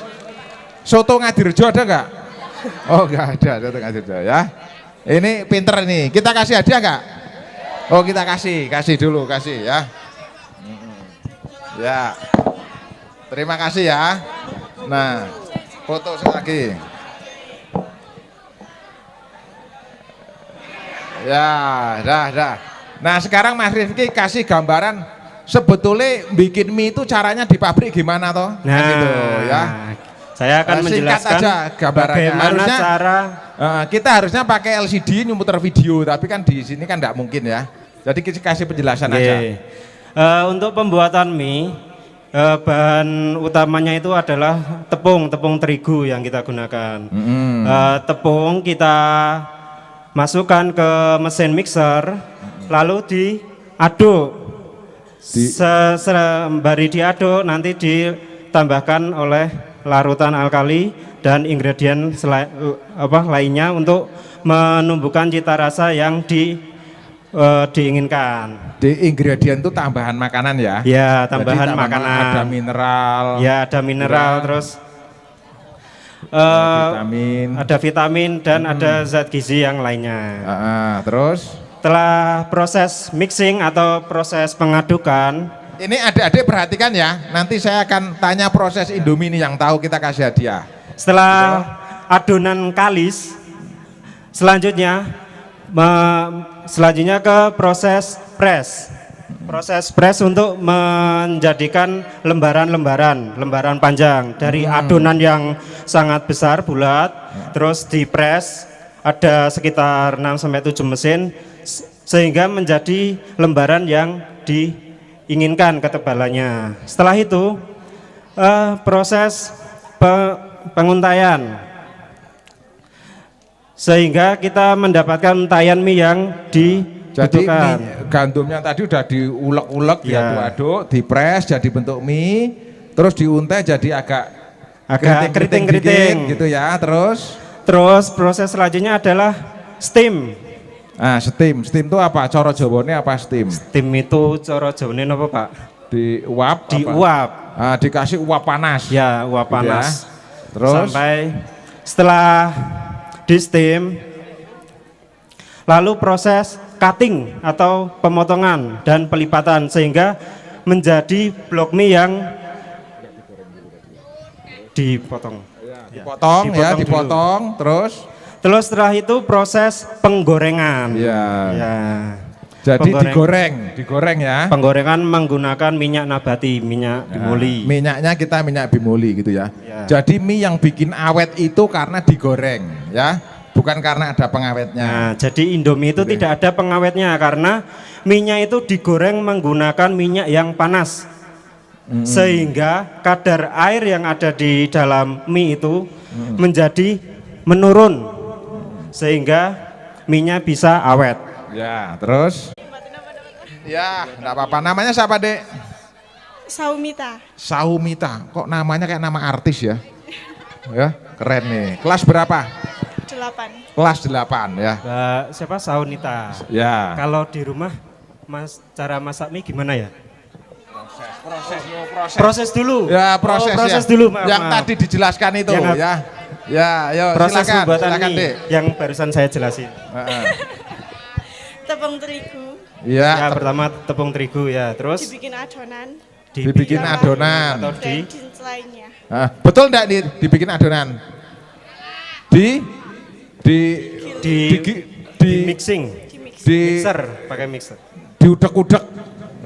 Soto Ngadirejo ada nggak? Oh nggak ada soto Ngadirejo ya. Ini pinter nih. Kita kasih hadiah nggak? Oh kita kasih dulu ya. Ya. Terima kasih ya. Nah, foto sekali lagi. Ya, dah. Nah sekarang Mas Rifki kasih gambaran sebetulnya bikin mie itu caranya di pabrik gimana toh? Nah, gitu ya. Saya akan Singkat menjelaskan aja gambarannya. bagaimana cara Kita harusnya pakai LCD nyumuter video, tapi kan di sini kan tidak mungkin ya. Jadi kita kasih penjelasan aja. Untuk pembuatan mie, bahan utamanya itu adalah tepung terigu yang kita gunakan. Tepung kita masukkan ke mesin mixer, lalu diaduk. Sembari diaduk nanti ditambahkan oleh larutan alkali dan ingredient lainnya untuk menumbuhkan cita rasa yang diinginkan. Di ingredient itu tambahan makanan ya? Ya, tambahan Jadi, makanan. Ada mineral. Ya, ada mineral, ya. terus vitamin. ada vitamin dan ada zat gizi yang lainnya. Terus? Setelah proses mixing atau proses pengadukan, ini adik-adik perhatikan ya, nanti saya akan tanya proses Indomie ini yang tahu kita kasih hadiah. setelah adonan kalis, selanjutnya ke proses press. Proses press untuk menjadikan lembaran panjang dari adonan yang sangat besar bulat, terus di press ada sekitar 6-7 mesin sehingga menjadi lembaran yang diinginkan ketebalannya. Setelah itu proses penguntaian sehingga kita mendapatkan untayan mie yang dibutuhkan. Jadi gandumnya tadi udah diulek-ulek, Ya. diaduk-aduk, dipres jadi bentuk mie, terus diuntai jadi agak keriting-keriting gitu ya. Terus proses selanjutnya adalah steam. Steam itu apa? Coro Jawane apa steam? Steam itu cara Jawane apa, Pak? Diuap. Diuap. Dikasih uap panas. Ya, uap Gitu ya. panas. Terus sampai setelah di steam, lalu proses cutting atau pemotongan dan pelipatan sehingga menjadi blok mie yang dipotong. Dipotong, Terus setelah itu proses penggorengan. Ya. Ya. Jadi digoreng ya. Penggorengan menggunakan minyak nabati, minyak bimoli. Minyaknya kita minyak bimoli gitu ya. Ya. Jadi mie yang bikin awet itu karena digoreng ya, bukan karena ada pengawetnya. Nah, jadi Indomie itu tidak ada pengawetnya karena minyak itu digoreng menggunakan minyak yang panas. Sehingga kadar air yang ada di dalam mie itu menjadi menurun sehingga minyak bisa awet. Ya, terus? Ya, enggak apa-apa. Namanya siapa, Dek? Saumita. Saumita. Kok namanya kayak nama artis ya? Ya, keren nih. Kelas berapa? 8. Kelas 8 ya. Siapa? Saunita. Ya. Kalau di rumah cara masak mie gimana ya? Proses dulu. Ya, proses proses ya. dulu, maaf, yang maaf. tadi dijelaskan itu Yang ya. Ya, ayo Proses silakan, pembuatan silakan, mie Dek. yang barusan saya jelasin. Tepung terigu Ya, Pertama tepung terigu ya, terus dibikin adonan dibikin adonan. atau dan jenis lainnya. Betul enggak dibikin adonan? Di mixing, di mixer, pakai mixer. diudek-udek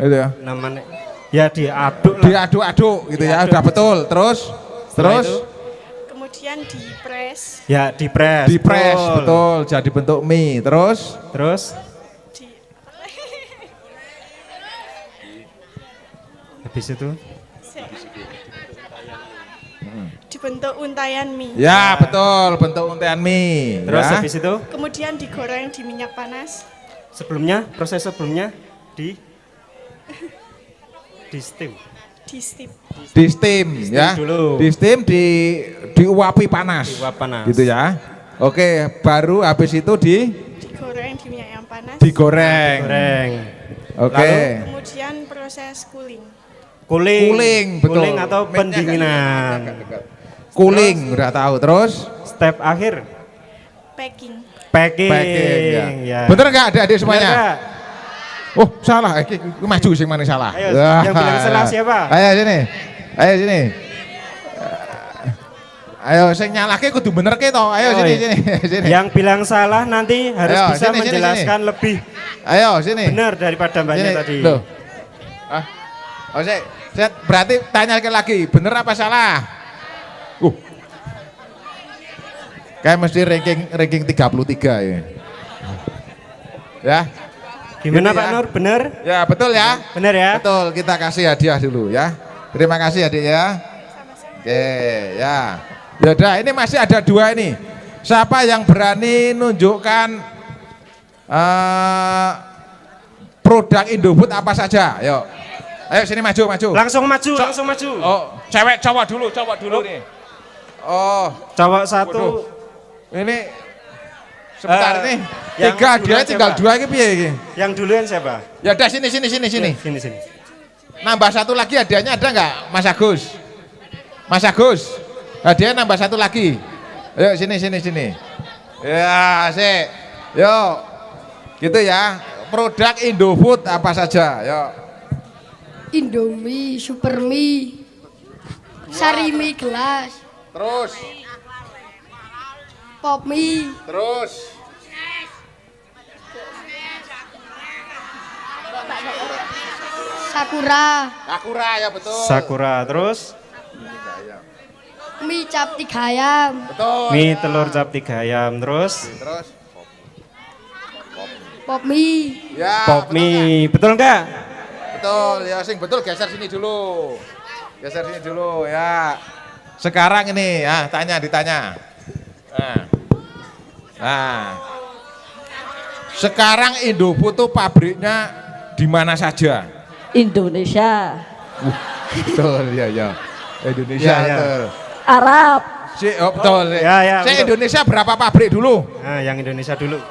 gitu ya. Namanya ya diaduk lah. Diaduk-aduk gitu ya. Udah betul. Terus itu, Kemudian dipres. ya dipres. dipres betul jadi bentuk mie. Terus Di, habis itu dibentuk untayan mie. ya betul bentuk untayan mie. terus ya. habis itu Kemudian digoreng di minyak panas. proses sebelumnya di steam. Di steam. Di steam ya. dulu. Di steam diuapi panas. Diuap panas. Gitu ya. Oke, baru habis itu Digoreng di minyak yang panas. digoreng. Goreng. Oke. Kemudian proses cooling. Cooling. Cooling, betul. Cooling atau Mic-nya pendinginan. dekat. Cooling udah tahu. Terus Step akhir. Packing. Packing. ya. Bener nggak adik-adik semuanya? Bener nggak? Oh salah, maju sing mana salah. Ayo, yang bilang salah siapa? Ayo sini, ayo sini. Ayo sing nyalahke kudu bener ke toh. Ayo Oh, sini, iya. sini. Yang bilang salah nanti harus Ayo, bisa sini, menjelaskan lebih Ayo sini. benar daripada mbaknya Sini. tadi. Loh. Ah. Oh saya berarti tanya lagi, bener apa salah? Kayak mesti ranking 33 ya. Ya. Gimana Gitu Pak ya. Nur? Benar? Ya betul ya. Benar ya? Betul, kita kasih hadiah dulu ya. Terima kasih adik ya. Oke, ya. Ya udah, ini masih ada 2 ini. Siapa yang berani nunjukkan produk Indofood apa saja? Yuk. Ayo sini maju. Langsung maju. Oh, cewek cowok dulu nih. Oh, Cowok satu. waduh. Ini sebentar nih. yang 3 hadiah duluan tinggal siapa? 2 ini piye iki? Yang duluan siapa? Ya udah sini. Sini. Nambah 1 lagi hadiahnya ada nggak, Mas Agus? Mas Agus, hadiah nambah 1 lagi. Yuk sini. Ya, sik. Yuk. Gitu ya. Produk Indofood apa saja? Yuk. Indomie, Supermie, Sarimi gelas, Terus, Popmie, terus. Sakura, Sakura ya betul. Sakura terus mie cap 3 ayam, Betul. mie telur cap 3 ayam terus Terus. Popmie, Ya. pop betul nggak? mie. Betul enggak? Betul, ya sing betul geser sini dulu. Geser sini dulu ya. Sekarang ini ya, ditanya. Nah. Sekarang Indofood tuh pabriknya di mana saja? Indonesia, Betul, ya. Indonesia Ya, ya. betul. Arab, Betul. Ya, Saya betul. Indonesia berapa pabrik dulu? Nah, yang Indonesia dulu.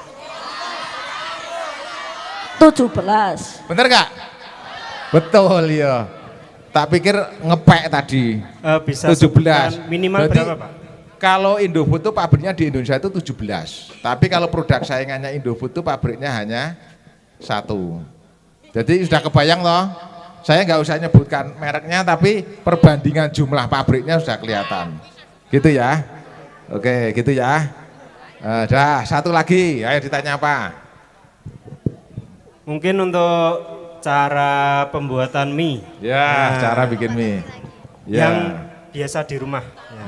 17. Bener nggak? Betul ya. Tak pikir ngepek tadi. Bisa 17. sebutkan minimal Berarti berapa Pak? kalau Indofood tuh pabriknya di Indonesia itu 17. Tapi kalau produk saingannya Indofood tuh pabriknya hanya 1. Jadi sudah kebayang loh. Saya nggak usah nyebutkan mereknya, tapi perbandingan jumlah pabriknya sudah kelihatan. Gitu ya. Oke, gitu ya. Dah, 1 lagi. Ayo ditanya apa? Mungkin untuk cara pembuatan mie. Ya, Nah, cara bikin mie. yang Ya. biasa di rumah. Ya.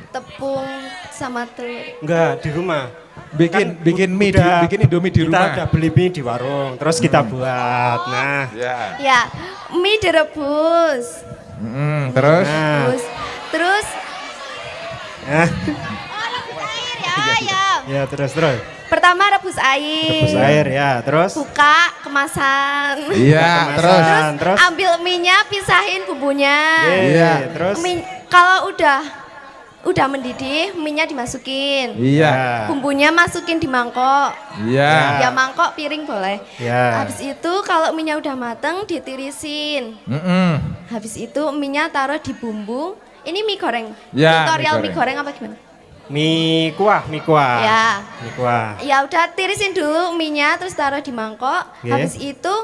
tepung sama telur. Enggak, di rumah. Bikin mie, bikin Indomie di rumah. Kita udah beli mie di warung, terus kita buat. Nah, Ya. Ya, mie direbus. Terus? nah. Terus Nah, ya. ya terus. Pertama rebus air. Rebus air ya, terus. Buka kemasan. Iya, terus. Terus. Ambil mie-nya, pisahin bumbunya. Iya. Terus. Kalau udah mendidih, mie-nya dimasukin. Iya. Bumbunya masukin di mangkok. Iya. Ya mangkok, piring boleh. Ya. Habis itu kalau mie-nya udah mateng, ditirisin. Habis itu mie-nya taruh di bumbu. Ini mie goreng. Ya, Tutorial mie mie goreng apa gimana? Mie kuah. Ya. Mie kuah. Ya udah tirisin dulu mie-nya, terus taruh di mangkok. Oke. Habis itu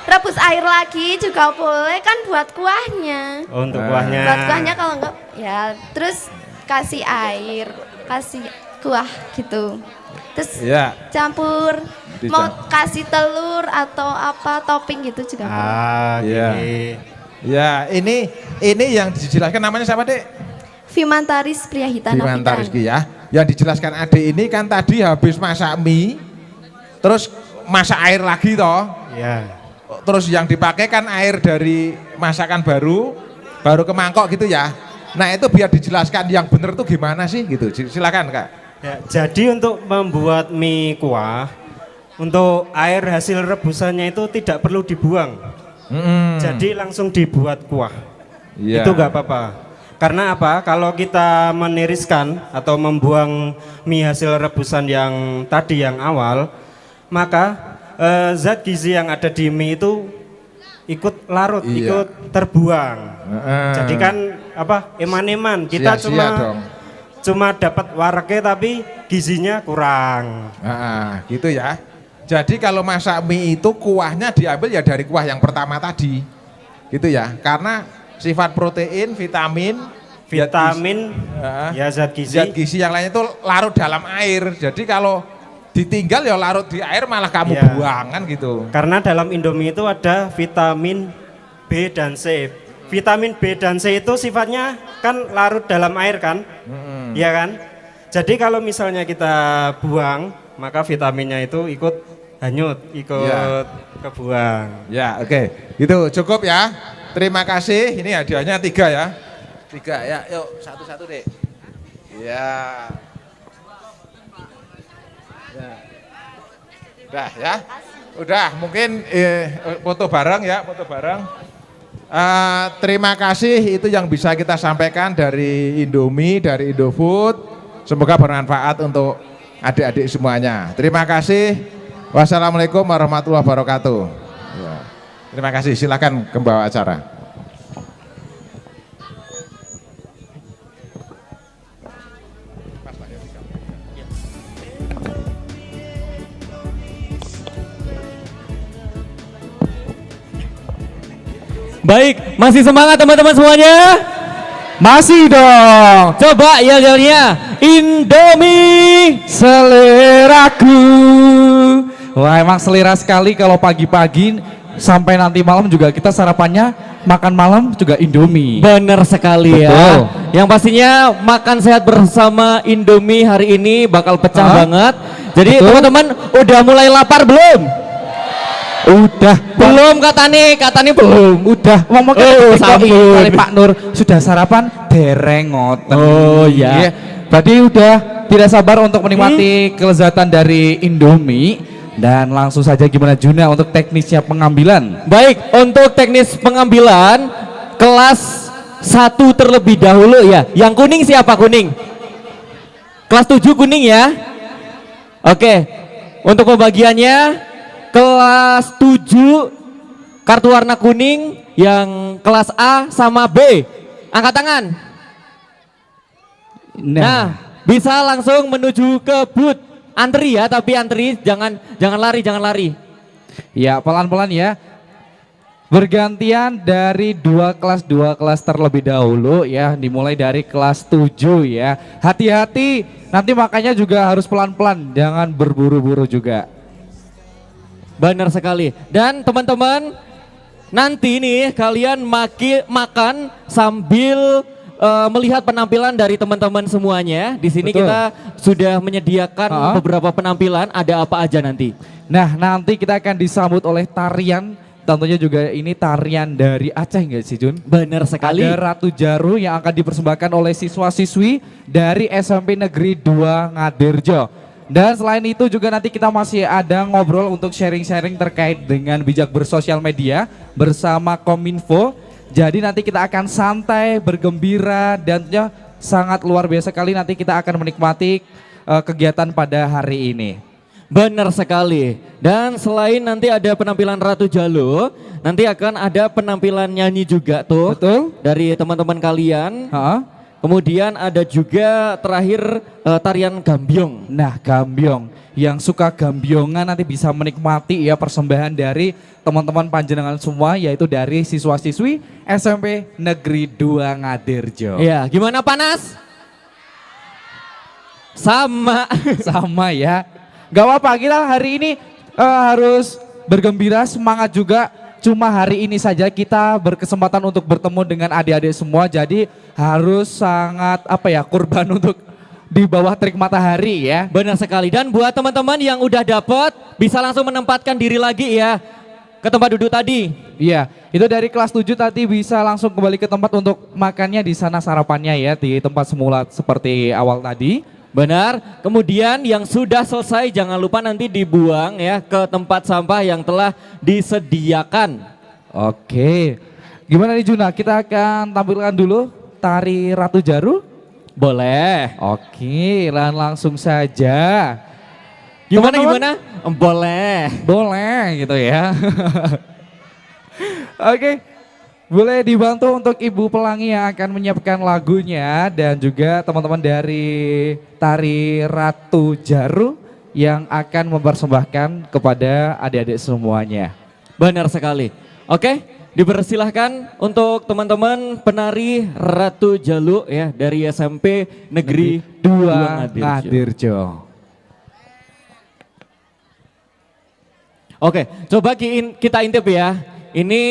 rebus air lagi juga boleh kan buat kuahnya. Oh, untuk kuahnya. Buat kuahnya kalau enggak ya terus kasih air, kasih kuah gitu. Terus Iya. campur mau kasih telur atau apa topping gitu juga boleh. Ah, Iya. gini. Ya, ini yang dijelaskan namanya siapa, Dek? Fimantaris Priyahitan Dimanta Rizky ya. Yang dijelaskan Adik ini kan tadi habis masak mie, terus masak air lagi toh. Ya. Terus yang dipakai kan air dari masakan baru ke mangkok gitu ya. Nah itu biar dijelaskan yang benar tuh gimana sih gitu. Silakan Kak. Ya, jadi untuk membuat mie kuah, untuk air hasil rebusannya itu tidak perlu dibuang. Jadi langsung dibuat kuah. Iya. Itu nggak apa-apa. Karena apa? Kalau kita meniriskan atau membuang mie hasil rebusan yang tadi yang awal, maka zat gizi yang ada di mie ikut larut, Iya. ikut terbuang. Heeh. Jadi kan apa eman-eman kita Sia-sia dong. cuma dapat waraknya tapi gizinya kurang. Nah, gitu ya. Jadi kalau masak mie itu kuahnya diambil ya dari kuah yang pertama tadi. Gitu ya. Karena sifat protein, vitamin, Ya zat gizi. zat gizi yang lainnya itu larut dalam air. Jadi kalau ditinggal ya larut di air malah kamu Iya. buang kan gitu. Karena dalam Indomie itu ada vitamin B dan C. Vitamin B dan C itu sifatnya kan larut dalam air kan? Iya kan? Jadi kalau misalnya kita buang, maka vitaminnya itu ikut hanyut, ikut Iya. kebuang. Ya, oke. Itu cukup ya. Terima kasih. Ini hadiahnya 3 ya. 3 ya. Yuk, satu-satu deh. Ya. Udah ya. Udah, mungkin foto bareng ya, foto bareng. Terima kasih itu yang bisa kita sampaikan dari Indomie, dari Indofood. Semoga bermanfaat untuk adik-adik semuanya. Terima kasih. Wassalamualaikum warahmatullahi wabarakatuh. Ya. Terima kasih. Silakan ke bawah acara. Baik, masih semangat teman-teman semuanya? Masih dong. Coba yel-yelnya Indomie. Seleraku. Wah, emang selera sekali kalau pagi-pagi sampai nanti malam juga kita sarapannya makan malam juga Indomie. Bener sekali ya. Betul. Yang pastinya makan sehat bersama Indomie hari ini bakal pecah Hah? banget. Jadi Betul. teman-teman udah mulai lapar belum? Udah, Belum katanya belum. udah. Ngomong sampun. kali Pak Nur sudah sarapan dereng ngoten. Oh, iya. Berarti udah tidak sabar untuk menikmati kelezatan dari Indomie dan langsung saja gimana Juna untuk teknisnya pengambilan. Baik, untuk teknis pengambilan kelas 1 terlebih dahulu ya. Yang kuning siapa kuning? Kelas 7 kuning ya. Oke. Untuk pembagiannya kelas 7 kartu warna kuning, yang kelas A sama B. Angkat tangan. Nah, bisa langsung menuju ke booth. Antri ya, tapi antri jangan lari. Ya, pelan-pelan ya. Bergantian dari dua kelas terlebih dahulu ya, dimulai dari kelas 7 ya. Hati-hati, nanti makanya juga harus pelan-pelan, jangan berburu-buru juga. Benar sekali. Dan teman-teman, nanti nih kalian makan sambil melihat penampilan dari teman-teman semuanya. Di sini Betul. kita sudah menyediakan beberapa penampilan, ada apa aja nanti. Nah, nanti kita akan disambut oleh tarian, tentunya juga ini tarian dari Aceh nggak sih Jun? Benar sekali. Ada Ratu Jaru yang akan dipersembahkan oleh siswa-siswi dari SMP Negeri 2 Ngadirjo. Dan selain itu juga nanti kita masih ada ngobrol untuk sharing-sharing terkait dengan bijak bersosial media bersama Kominfo. Jadi nanti kita akan santai, bergembira dan tentunya sangat luar biasa kali nanti kita akan menikmati kegiatan pada hari ini. Benar sekali. Dan selain nanti ada penampilan Ratu Jalu, nanti akan ada penampilan nyanyi juga tuh. Betul? Dari teman-teman kalian. Ha? Kemudian ada juga terakhir tarian gambyong. Nah, gambyong. Yang suka gambyongan nanti bisa menikmati ya persembahan dari teman-teman panjenengan semua, yaitu dari siswa-siswi SMP Negeri 2 Ngadirjo. Ya, gimana panas? Sama. Sama ya. Gak apa-apa, kita hari ini harus bergembira, semangat juga. Cuma hari ini saja kita berkesempatan untuk bertemu dengan adik-adik semua, jadi harus sangat kurban untuk di bawah terik matahari ya. Benar sekali. Dan buat teman-teman yang udah dapet, bisa langsung menempatkan diri lagi ya ke tempat duduk tadi. Iya, itu dari kelas 7 tadi bisa langsung kembali ke tempat untuk makannya di sana, sarapannya ya di tempat semula seperti awal tadi. Benar. Kemudian yang sudah selesai jangan lupa nanti dibuang ya ke tempat sampah yang telah disediakan. Oke. Gimana nih Juna? Kita akan tampilkan dulu tari Ratu Jaru. Boleh. Oke, langsung saja. Gimana Teman-teman? Boleh. Boleh gitu ya. Oke, boleh dibantu untuk Ibu Pelangi yang akan menyiapkan lagunya dan juga teman-teman dari Tari Ratu Jaru yang akan mempersembahkan kepada adik-adik semuanya. Benar sekali. Oke, dipersilahkan untuk teman-teman penari Ratu Jalu ya dari SMP Negeri 2 Ngadirjo. Oke, coba kita intip ya. Ini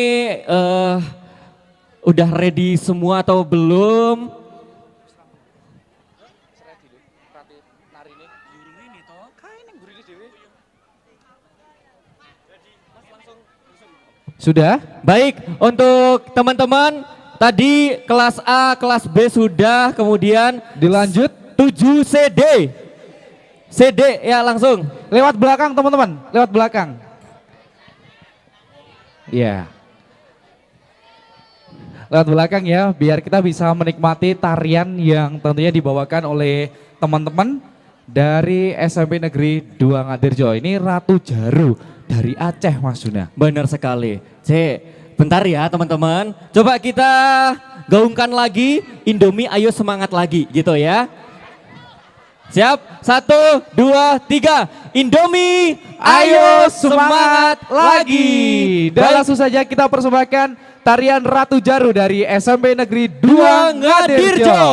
udah ready semua atau belum? Sudah? Baik, untuk teman-teman tadi kelas A, kelas B sudah, kemudian Dilanjut 7 CD. CD ya langsung. lewat belakang teman-teman, lewat belakang. Ya. Lewat belakang ya, biar kita bisa menikmati tarian yang tentunya dibawakan oleh teman-teman dari SMP Negeri 2 Ngadirjo. Ini Ratu Jaru dari Aceh Mas Juna. Benar sekali. Bentar ya teman-teman. Coba kita gaungkan lagi Indomie ayo semangat lagi gitu ya. Siap? 1, 2, 3. Indomie Ayo semangat lagi. Dan langsung saja kita persembahkan tarian Ratu Jaru dari SMP Negeri 2 Ngadirjo.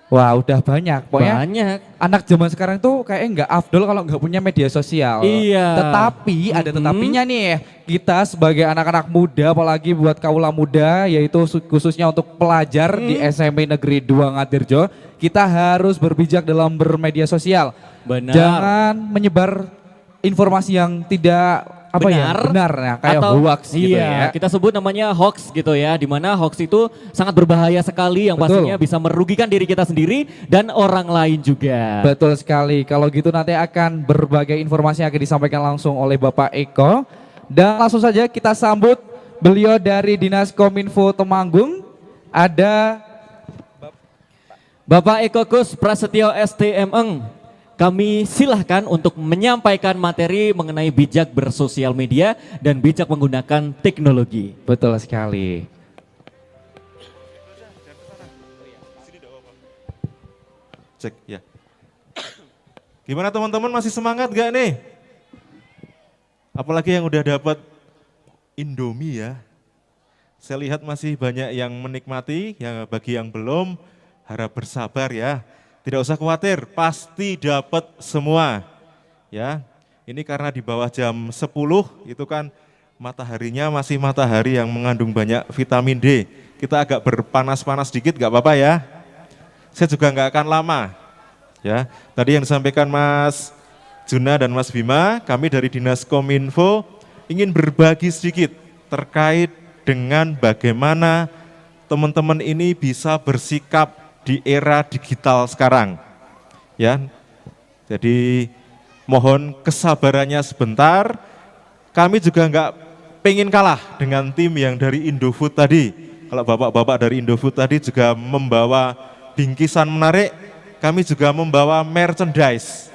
Wah udah banyak, pokoknya Banyak. anak zaman sekarang tuh kayaknya nggak afdol kalau nggak punya media sosial. Iya. Tetapi ada tetapinya nih, kita sebagai anak-anak muda, apalagi buat kaula muda, yaitu khususnya untuk pelajar di SMP Negeri 2 Ngadirjo, kita harus berbijak dalam bermedia sosial. Benar. Jangan menyebar informasi yang tidak benar ya, kayak atau hoax gitu ya. kita sebut namanya hoax gitu ya, dimana hoax itu sangat berbahaya sekali yang Betul. pastinya bisa merugikan diri kita sendiri dan orang lain juga. Betul sekali, kalau gitu nanti akan berbagai informasi yang akan disampaikan langsung oleh Bapak Eko. Dan langsung saja kita sambut beliau dari Dinas Kominfo Temanggung, ada Bapak Eko Kus Prasetyo STMeng. Kami silahkan untuk menyampaikan materi mengenai bijak bersosial media dan bijak menggunakan teknologi. Betul sekali. Cek ya. Gimana teman-teman, masih semangat gak nih? Apalagi yang udah dapat Indomie ya. Saya lihat masih banyak yang menikmati, yang bagi yang belum harap bersabar ya. Tidak usah khawatir, pasti dapat semua. Ya, ini karena di bawah jam 10 itu kan mataharinya masih matahari yang mengandung banyak vitamin D. Kita agak berpanas-panas dikit gak apa-apa ya. Saya juga nggak akan lama. Ya, tadi yang disampaikan Mas Juna dan Mas Bima, kami dari Dinas Kominfo ingin berbagi sedikit terkait dengan bagaimana teman-teman ini bisa bersikap di era digital sekarang. Ya. Jadi mohon kesabarannya sebentar. Kami juga nggak pengen kalah dengan tim yang dari Indofood tadi. Kalau bapak-bapak dari Indofood tadi juga membawa bingkisan menarik, kami juga membawa merchandise.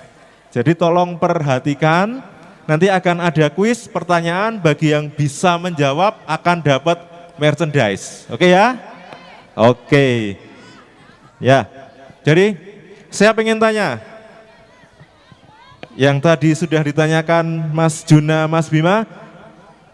Jadi tolong perhatikan, nanti akan ada kuis pertanyaan, bagi yang bisa menjawab akan dapat merchandise. Oke ya? Oke. Ya, jadi saya pengen tanya, yang tadi sudah ditanyakan Mas Juna, Mas Bima,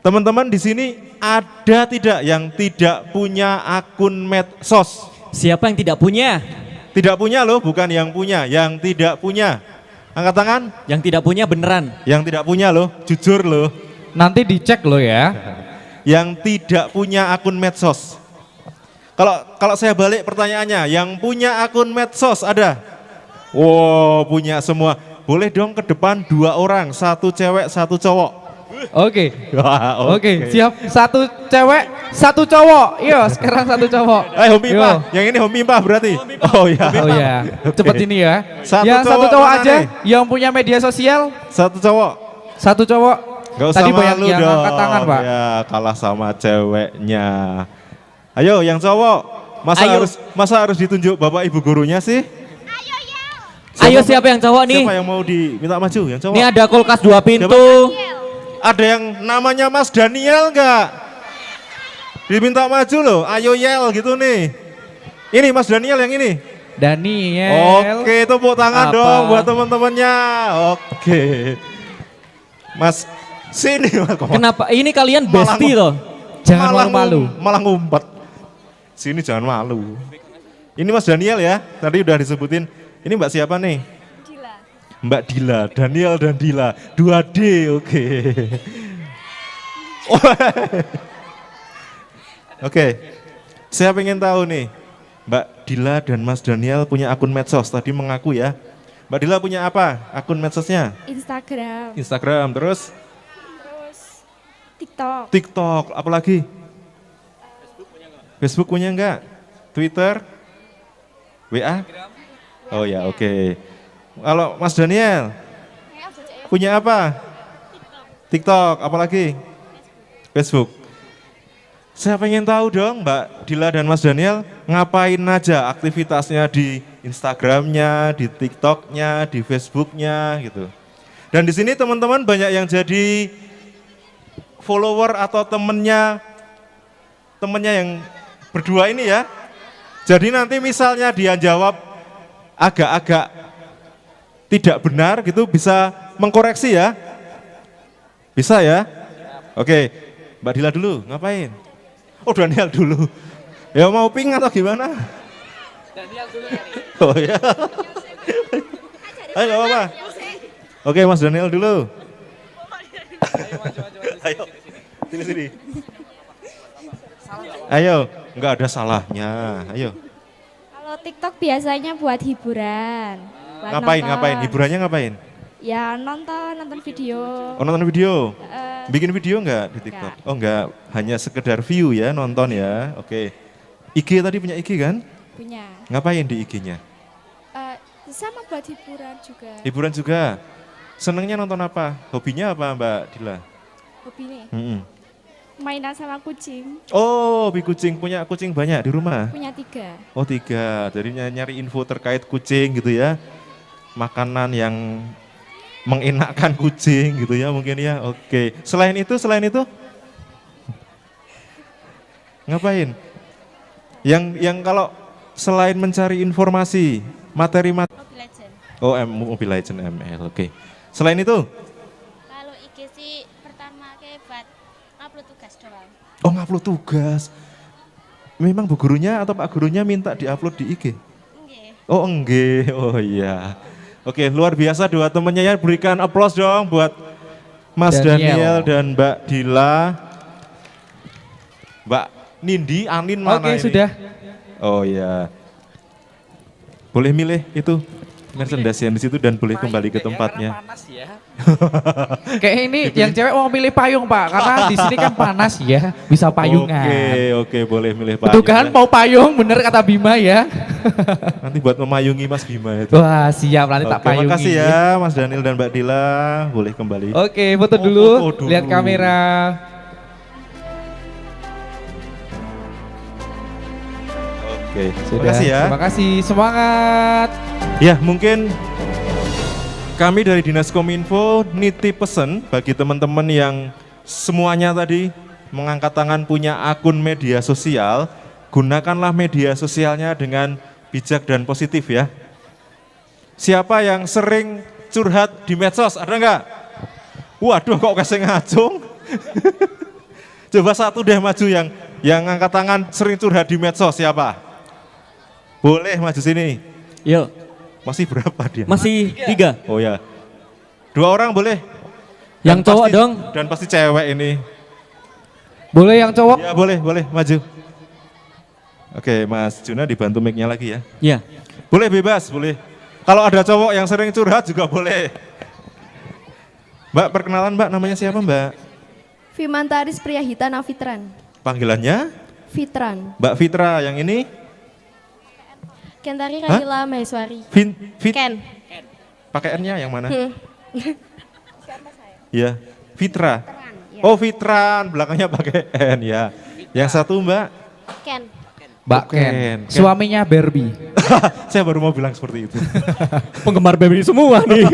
teman-teman di sini ada tidak yang tidak punya akun medsos? Siapa yang tidak punya? Tidak punya loh, bukan yang punya, yang tidak punya. Angkat tangan. Yang tidak punya beneran. Yang tidak punya loh, jujur loh. Nanti dicek loh ya. Yang tidak punya akun medsos. Kalau saya balik pertanyaannya, yang punya akun medsos ada? Wow, punya semua. Boleh dong ke depan 2 orang, 1 cewek, 1 cowok. Oke. Wah, Oke, siap. 1 cewek, 1 cowok. Yo, sekarang 1 cowok. Homipah, yang ini homipah berarti. Oh ya. Oh ya, cepet ini ya. Satu Yang cowok 1 cowok mana aja, nih? yang punya media sosial. 1 cowok. 1 cowok. Gak usah Tadi banyak malu yang dong. angkat tangan, Pak. Ya, kalah sama ceweknya. Ayo, yang cowok. Ayo. Masa harus ditunjuk Bapak Ibu gurunya sih? Ayo siapa yang cowok nih? Siapa yang mau diminta maju? Yang cowok. Ini ada kulkas 2 pintu. Ada yang namanya Mas Daniel enggak? Diminta maju loh. Ayo yel gitu nih. Ini Mas Daniel yang ini. Daniel. Oke, tepuk tangan Apa? dong buat teman-temannya. Oke. Mas, sini Mas. Kenapa? Ini kalian bestie loh. Jangan malu-malu. Malah ngumpet. Sini jangan malu. Ini Mas Daniel ya, tadi udah disebutin. Ini Mbak siapa nih? Dila. Mbak Dila, Daniel dan Dila. 2D, oke. Oke, saya pengen tahu nih, Mbak Dila dan Mas Daniel punya akun medsos, tadi mengaku ya. Mbak Dila punya apa akun medsosnya? Instagram. Instagram, terus Terus TikTok. TikTok, apalagi? Facebook punya enggak? Twitter? WA? Oh ya, oke. Kalau Mas Daniel punya apa? TikTok, apalagi? Facebook. Saya pengen tahu dong Mbak Dila dan Mas Daniel ngapain aja aktivitasnya di Instagramnya, di TikToknya, di Facebooknya gitu. Dan di sini teman-teman banyak yang jadi follower atau temennya yang berdua ini ya. Jadi nanti misalnya dia jawab agak-agak tidak benar gitu bisa mengkoreksi ya. Bisa ya? Oke, Mbak Dila dulu ngapain? Oh Daniel dulu. Ya mau ping atau gimana? Daniel dulu ya. Oh ya. Ayo gak apa-apa. Oke Mas Daniel dulu. Ayo, sini. Ayo, nggak ada salahnya. Ayo. Kalau TikTok biasanya buat hiburan. Buat Ngapain? nonton. Hiburannya ngapain? Ya nonton video. Oh nonton video. Eh, Bikin video nggak di TikTok? Oh nggak, hanya sekedar view ya, nonton ya. Oke. IG tadi punya IG kan? punya. Ngapain di IG-nya? Sama buat hiburan juga. Hiburan juga. Senengnya nonton apa? Hobinya apa Mbak Dila? Hobi nih. Mm-mm. Mainan sama kucing. Oh, hobi kucing. Punya kucing banyak di rumah? Punya 3. Oh 3. Jadi nyari info terkait kucing gitu ya. Makanan yang mengenakkan kucing gitu ya mungkin ya. Oke. Selain itu? Ngapain? Yang kalau selain mencari informasi, materi. Mobile Legend. Oh, Mobile Legend ML. Oke. Selain itu? Kalau IG sih pertama kayak buat upload tugas doang. Oh, ngupload tugas. Memang bu gurunya atau pak gurunya minta diupload di IG? Nggih. Oh, enggak. Oh iya. Oke, luar biasa dua temannya ya. Berikan aplaus dong buat Mas Daniel dan Mbak Dila. Mbak Nindi, Anin mana Oke, ini? sudah. Oh iya. Boleh milih itu merchandise yang di situ dan boleh kembali ke tempatnya. Kayak ini yang cewek mau milih payung Pak, karena di sini kan panas ya, bisa payungan. Oke, boleh milih payung. Betul kan, ya. mau payung, bener kata Bima ya. Nanti buat memayungi Mas Bima itu. Wah siap, nanti tak Oke, payungi. makasih ya Mas Daniel dan Mbak Dila, boleh kembali. Oke, foto Oh, dulu, foto dulu. lihat kamera. Oke, Sudah, makasih ya. terima kasih, semangat. Ya, mungkin kami dari Dinas Kominfo nitip pesan bagi teman-teman yang semuanya tadi mengangkat tangan punya akun media sosial, gunakanlah media sosialnya dengan bijak dan positif ya. Siapa yang sering curhat di medsos, ada nggak? Waduh, kok kasih ngacung? Coba satu deh maju yang angkat tangan sering curhat di medsos, siapa? Boleh maju sini. Yuk, Masih berapa dia? masih 3. Oh ya. 2 orang boleh? Yang cowok pasti- dong. Dan pasti cewek ini. Boleh yang cowok? Ya boleh, maju. Oke, Mas Juna dibantu mic-nya lagi ya. Ya. Boleh bebas, boleh. Kalau ada cowok yang sering curhat juga boleh. Mbak, perkenalan Mbak, namanya siapa Mbak? Fimantaris Priyahita Nafitran. Panggilannya? Fitran. Mbak Fitra, yang ini? Kentari Radila Maheswari. Ken. Pakai N-nya yang mana? Ya, Fitra. Oh, Fitran, belakangnya pakai N ya. Yang satu Mbak? Ken. Mbak Ken, suaminya Barbie. Saya baru mau bilang seperti itu. Penggemar baby semua nih.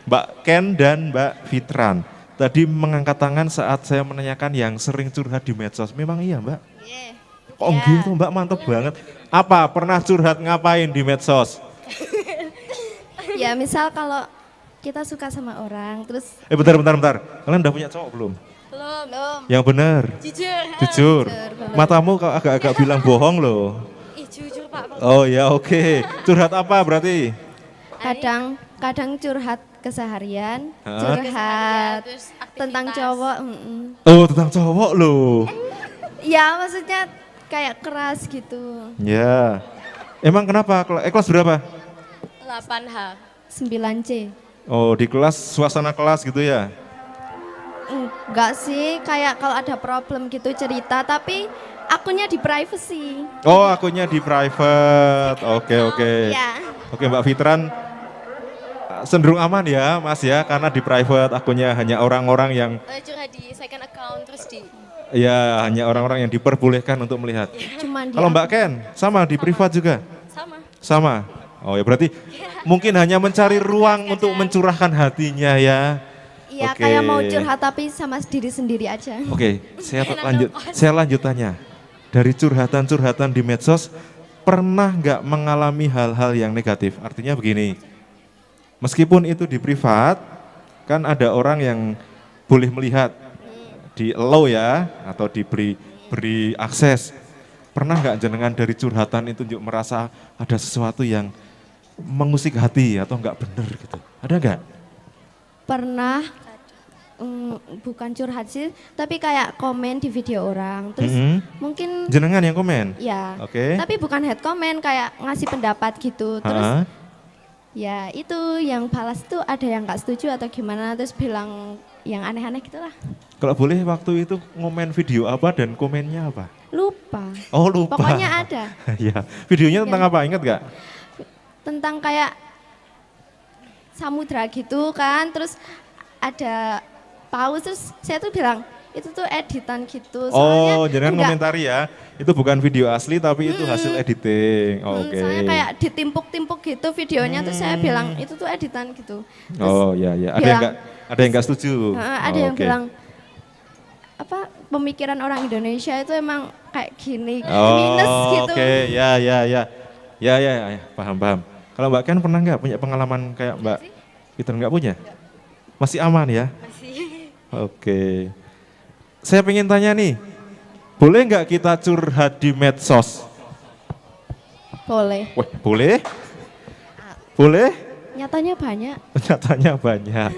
Mbak Ken dan Mbak Fitran. Tadi mengangkat tangan saat saya menanyakan yang sering curhat di medsos. Memang iya Mbak? Kok gitu Mbak, mantap banget. Apa, pernah curhat ngapain di medsos? Ya misal kalau kita suka sama orang terus Bentar. Kalian udah punya cowok belum? belum. Yang benar. Jujur. Matamu kok agak-agak bilang bohong loh. Jujur Pak. Oh ya, oke. Curhat apa berarti? Kadang curhat keseharian, curhat tentang cowok. Oh, tentang cowok loh. Ya maksudnya kayak keras gitu. Ya. Emang kenapa? Kelas berapa? 8H. 9C. Oh, di kelas, suasana kelas gitu ya? Enggak sih, kayak kalau ada problem gitu cerita, tapi akunnya di privacy. Oh, akunnya di private. Oke. Ya. Oke, Mbak Fitran, cenderung aman ya Mas ya, karena di private akunnya hanya orang-orang yang Curhat di second account terus di ya hanya orang-orang yang diperbolehkan untuk melihat. cuman di Kalau Mbak Ken, sama di privat juga? Sama. Oh ya, berarti mungkin hanya mencari ruang untuk mencurahkan hatinya ya. Iya, Oke. kayak mau curhat tapi sama diri sendiri aja. Oke, saya lanjut tanya. Dari curhatan-curhatan di medsos, pernah nggak mengalami hal-hal yang negatif? Artinya begini, meskipun itu di privat, kan ada orang yang boleh melihat, di allow ya, atau beri akses. Pernah nggak jenengan dari curhatan itu merasa ada sesuatu yang mengusik hati atau nggak benar gitu? Ada nggak? Pernah bukan curhat sih, tapi kayak komen di video orang. Terus mungkin Jenengan yang komen? ya. Oke. Tapi bukan head comment, kayak ngasih pendapat gitu. Terus ya itu yang balas tuh ada yang nggak setuju atau gimana, terus bilang yang aneh-aneh gitulah. Kalau boleh waktu itu ngomen video apa dan komennya apa? Lupa. Oh lupa. Pokoknya ada. Ya, videonya tentang apa, ingat gak? Tentang kayak samudra gitu kan, terus ada paus, terus saya tuh bilang itu tuh editan gitu. Soalnya Oh, jangan komentari ya. Itu bukan video asli tapi itu hasil editing. Oke. Soalnya kayak ditimpuk-timpuk gitu videonya, terus saya bilang itu tuh editan gitu. Terus Oh ya. Ada yang nggak setuju. ada yang bilang apa, pemikiran orang Indonesia itu emang kayak gini, minus gitu. Oke, ya, paham. Kalau Mbak Ken pernah nggak punya pengalaman kayak Mbak Peter, nggak punya? Masih aman ya? Masih. Oke. Saya pengen tanya nih, boleh nggak kita curhat di medsos? Boleh. Wah, boleh? Boleh? Nyatanya banyak. Nyatanya banyak.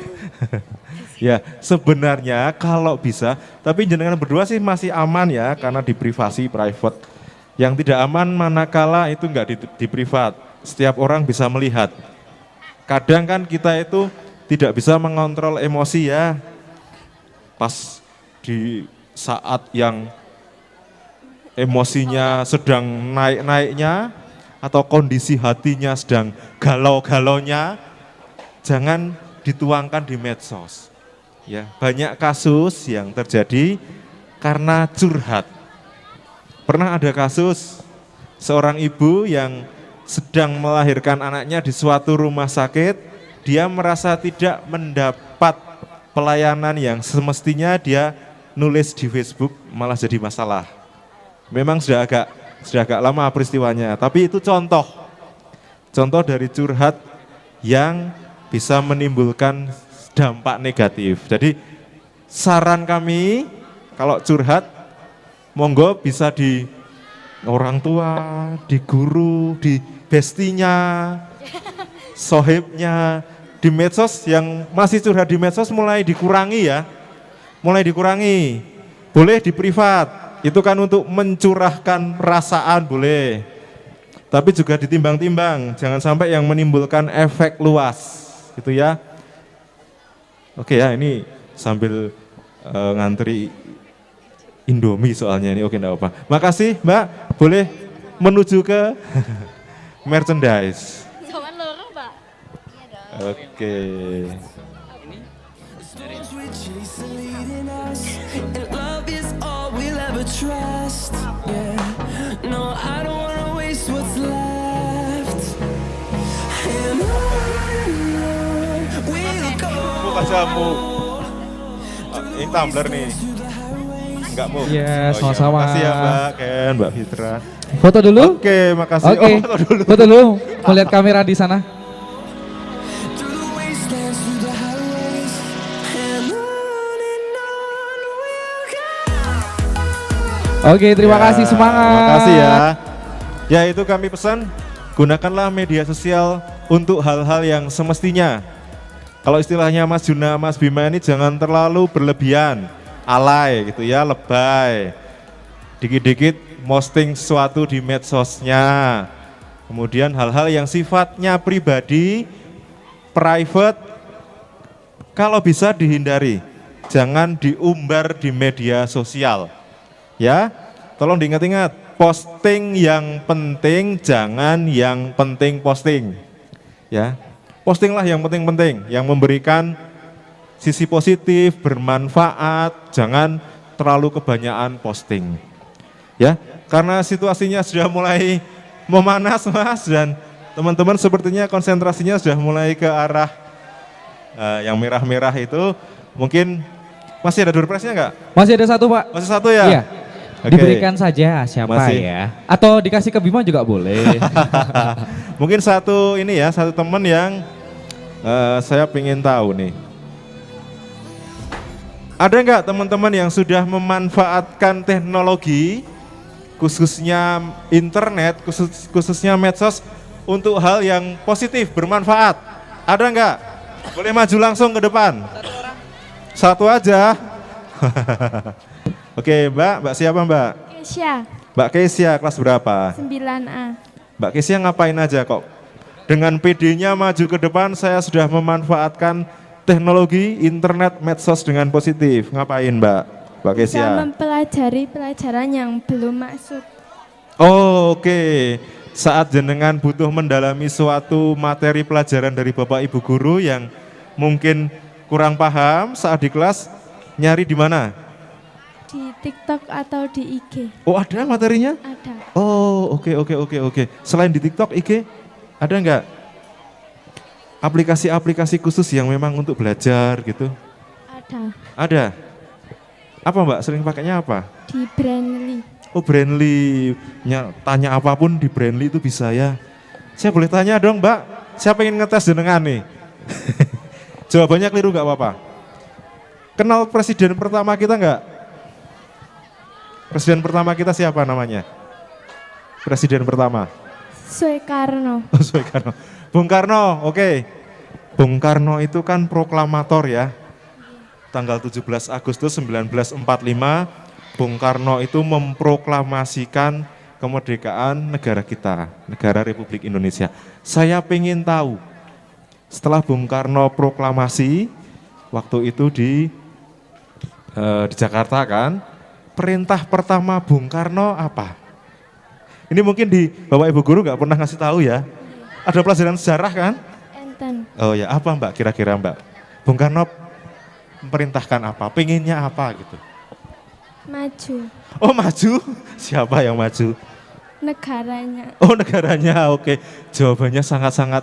Ya, sebenarnya kalau bisa, tapi jenengan berdua sih masih aman ya, karena di privasi, private. Yang tidak aman manakala itu enggak di privat. Setiap orang bisa melihat. Kadang kan kita itu tidak bisa mengontrol emosi ya. Pas di saat yang emosinya sedang naik-naiknya, atau kondisi hatinya sedang galau-galaunya, jangan dituangkan di medsos. Ya, banyak kasus yang terjadi karena curhat. Pernah ada kasus seorang ibu yang sedang melahirkan anaknya di suatu rumah sakit, dia merasa tidak mendapat pelayanan yang semestinya dia nulis di Facebook, malah jadi masalah. Memang sudah agak lama peristiwanya, tapi itu contoh dari curhat yang bisa menimbulkan dampak negatif. Jadi saran kami kalau curhat, monggo bisa di orang tua, di guru, di bestinya, sohibnya, di medsos. Yang masih curhat di medsos mulai dikurangi ya, boleh di privat, itu kan untuk mencurahkan perasaan boleh. tapi juga ditimbang-timbang, jangan sampai yang menimbulkan efek luas, gitu ya. Oke ya, ini sambil ngantri Indomie soalnya ini, oke enggak apa. Makasih Mbak, boleh menuju ke merchandise. Oke. Jamu. Ini tumbler nih. Enggak mau. Iya, Oh, sama-sama. Makasih ya Mbak Ken, Mbak Fitra. Foto dulu? Oke, makasih. Oke, Oh, foto dulu. foto dulu. Melihat kamera di sana. Oke, terima kasih, semangat. Terima kasih ya. Ya itu kami pesan, gunakanlah media sosial untuk hal-hal yang semestinya. Kalau istilahnya Mas Juna, Mas Bima ini jangan terlalu berlebihan, alay gitu ya, lebay. Dikit-dikit posting sesuatu di medsosnya. Kemudian hal-hal yang sifatnya pribadi, private, kalau bisa dihindari. Jangan diumbar di media sosial. Ya, tolong diingat-ingat, posting yang penting, jangan yang penting posting. Ya, postinglah yang penting-penting, yang memberikan sisi positif, bermanfaat, jangan terlalu kebanyakan posting. Ya, karena situasinya sudah mulai memanas Mas, dan teman-teman sepertinya konsentrasinya sudah mulai ke arah yang merah-merah itu. Mungkin masih ada door prize-nya enggak? Masih ada satu Pak. Masih satu ya? Iya. Oke. Diberikan saja siapa Masih. ya? Atau dikasih ke Bima juga boleh. Mungkin satu ini ya, satu teman yang saya ingin tahu nih. Ada nggak teman-teman yang sudah memanfaatkan teknologi, khususnya internet, khususnya medsos, untuk hal yang positif, bermanfaat? Ada nggak? Boleh maju langsung ke depan. Satu aja. Oke, Mbak siapa Mbak? Kesia, Mbak Kesia, kelas berapa? 9A. Mbak Kesia ngapain aja kok? Dengan PD-nya maju ke depan, saya sudah memanfaatkan teknologi, internet, medsos dengan positif. Ngapain Mbak Bisa Kesia? mempelajari pelajaran yang belum masuk. Oh, oke. Saat jenengan butuh mendalami suatu materi pelajaran dari Bapak Ibu guru yang mungkin kurang paham saat di kelas, nyari di mana? Di TikTok atau di IG. Oh, ada materinya? Ada. Oh, oke. Selain di TikTok, IG, ada nggak aplikasi-aplikasi khusus yang memang untuk belajar gitu? Ada. Ada. Apa Mbak? Sering pakainya apa? Di Brandly. Oh, Brandly. Tanya apapun di Brandly itu bisa ya. Saya boleh tanya dong Mbak, siapa ingin ngetes jenengan nih? Jawabannya keliru nggak apa-apa. Kenal presiden pertama kita nggak? Presiden pertama kita siapa namanya? Presiden pertama. Soekarno. Oh, Soekarno. Bung Karno, oke. Bung Karno itu kan proklamator ya. Tanggal 17 Agustus 1945, Bung Karno itu memproklamasikan kemerdekaan negara kita, negara Republik Indonesia. Saya pengen tahu, setelah Bung Karno proklamasi, waktu itu di Jakarta kan, perintah pertama Bung Karno apa? Ini mungkin di Bapak Ibu Guru nggak pernah ngasih tahu ya. Ada pelajaran sejarah kan? Enten. Oh ya, apa Mbak kira-kira Mbak? Bung Karno memerintahkan apa? Pengennya apa gitu? Maju. Oh maju? Siapa yang maju? Negaranya. Oh negaranya, oke. Jawabannya sangat-sangat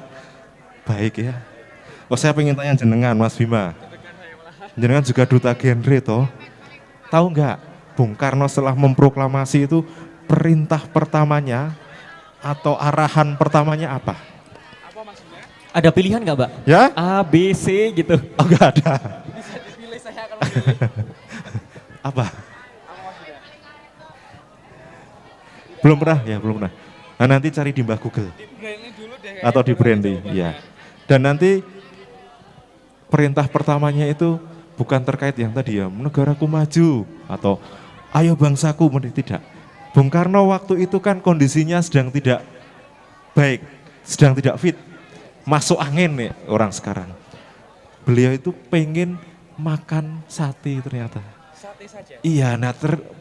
baik ya. Oh saya pengen tanya jenengan Mas Bima. Jenengan juga duta genre toh. Tahu nggak Bung Karno setelah memproklamasi itu perintah pertamanya atau arahan pertamanya apa? Ada pilihan nggak Mbak? Ya? A, B, C gitu. Oh nggak ada. Bisa dipilih saya kalau pilih. Apa? Belum pernah ya, belum pernah. Nah, nanti cari di Mbah Google. Atau di Brandly, ya. Dan nanti perintah pertamanya itu bukan terkait yang tadi ya, negaraku maju atau ayo bangsaku, tidak. Bung Karno waktu itu kan kondisinya sedang tidak baik, sedang tidak fit, masuk angin nih orang sekarang. Beliau itu pengen makan sate ternyata. Sate saja? Iya, nah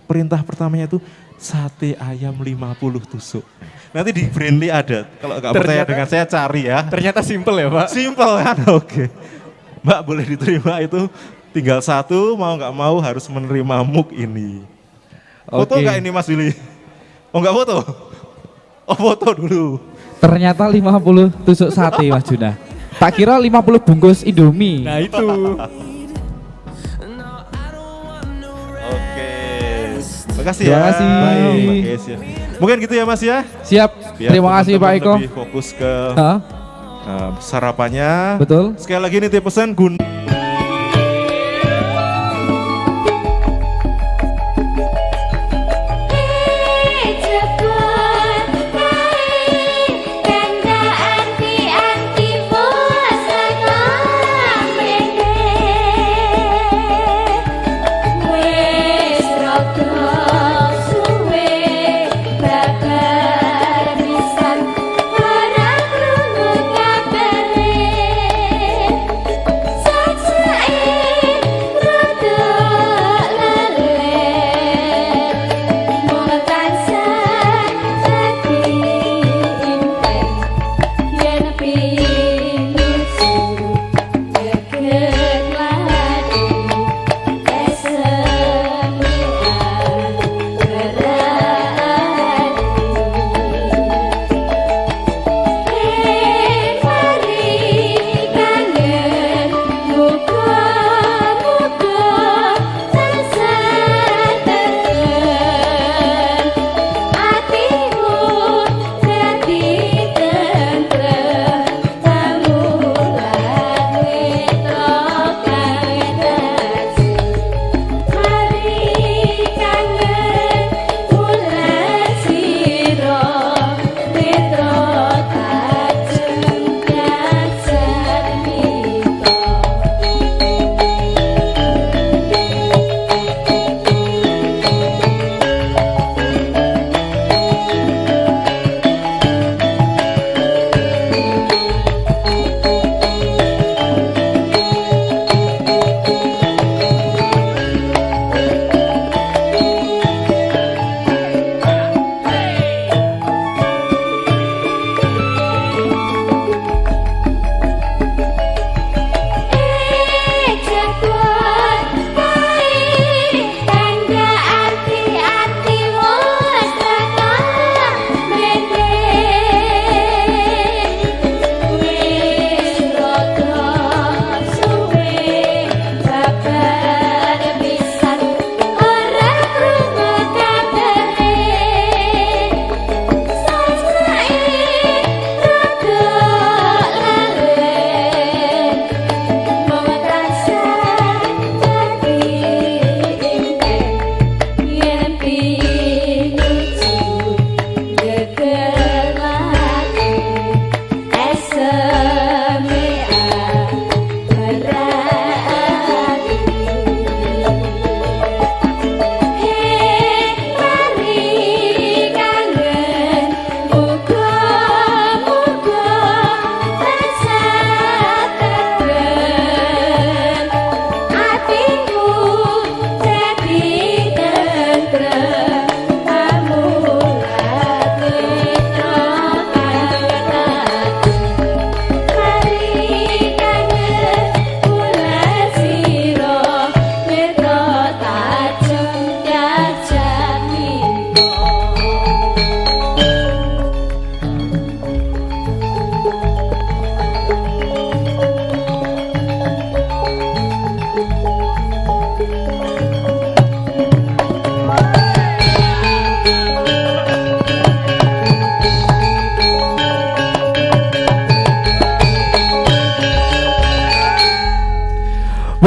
perintah pertamanya itu sate ayam 50 tusuk. Nanti di Brandly ada, kalau nggak percaya dengan saya cari ya. Ternyata simple ya Pak? Simple kan, oke. Mbak boleh diterima itu, tinggal satu, mau nggak mau harus menerima muk ini. Foto nggak ini Mas Willy? Oh nggak foto? Oh foto dulu. Ternyata 50 tusuk sate Mas Juna. Tak kira 50 bungkus Indomie. Nah itu. Oke. Makasih Terima ya. kasih. Baik, Mas, ya. Mungkin gitu ya Mas ya. Siap. Biar Terima kasih Pak teman-teman Eko. lebih fokus ke Hah? sarapannya. Betul. Sekali lagi nih pesan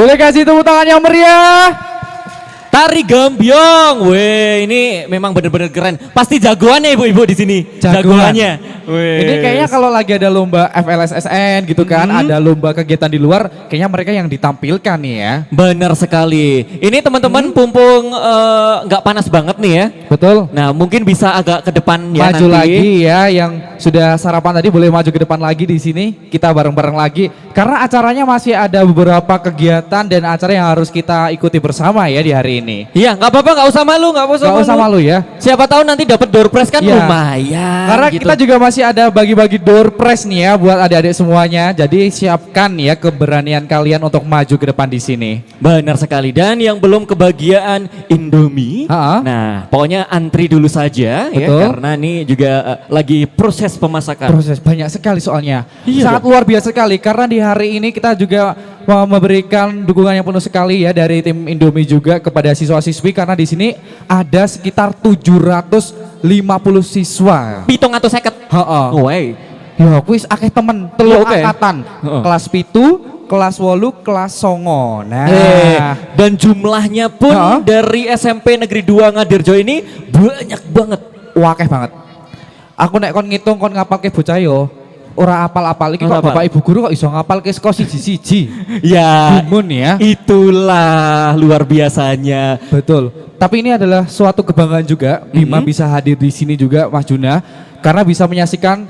Boleh kasih tepuk tangan yang meriah. Tari Gambyong. Weh, ini memang benar-benar keren. Pasti jagoannya ibu-ibu di sini. Jagoan. Jagoannya. Weh. Ini kayaknya kalau lagi ada lomba FLSSN gitu kan, ada lomba kegiatan di luar, kayaknya mereka yang ditampilkan nih ya. Benar sekali. Ini teman-teman pumpung nggak panas banget nih ya. Betul. Nah, mungkin bisa agak ke depan ya Maju nanti. lagi ya, yang sudah sarapan tadi boleh maju ke depan lagi di sini. Kita bareng-bareng lagi. Karena acaranya masih ada beberapa kegiatan dan acara yang harus kita ikuti bersama ya di hari ini. Iya, nggak apa-apa, nggak usah malu, nggak Gak usah malu ya. Siapa tahu nanti dapat door prize kan Iya. lumayan. Karena gitu. kita juga masih ada bagi-bagi door prize nih ya buat adik-adik semuanya. Jadi siapkan ya keberanian kalian untuk maju ke depan di sini. Benar sekali. Dan yang belum kebagian Indomie, Ha-ha. nah pokoknya antri dulu saja ya, Betul. karena ini juga lagi proses pemasakan. Proses banyak sekali soalnya. Iya Sangat luar biasa sekali karena di hari ini kita juga memberikan dukungan yang penuh sekali ya dari tim Indomie juga kepada siswa-siswi karena di sini ada sekitar 750 siswa. Pitung atau seket. Heeh. Woi. Ya kuis akeh temen telu Oke. angkatan. Heeh. Kelas pitu, kelas 8, kelas 9. Nah. Dan jumlahnya pun Ha? dari SMP Negeri 2 Ngadirjo ini banyak banget. Wakeh banget. Aku nek kon ngitung kon ngapalke bocah yo ora apal-apal iki Ora kok apal. Bapak Ibu guru kok iso ngapalke saka siji-siji. Ya, Gumun ya. itulah luar biasanya. Betul. Tapi ini adalah suatu kebanggaan juga Bima bisa hadir di sini juga Mas Juna karena bisa menyaksikan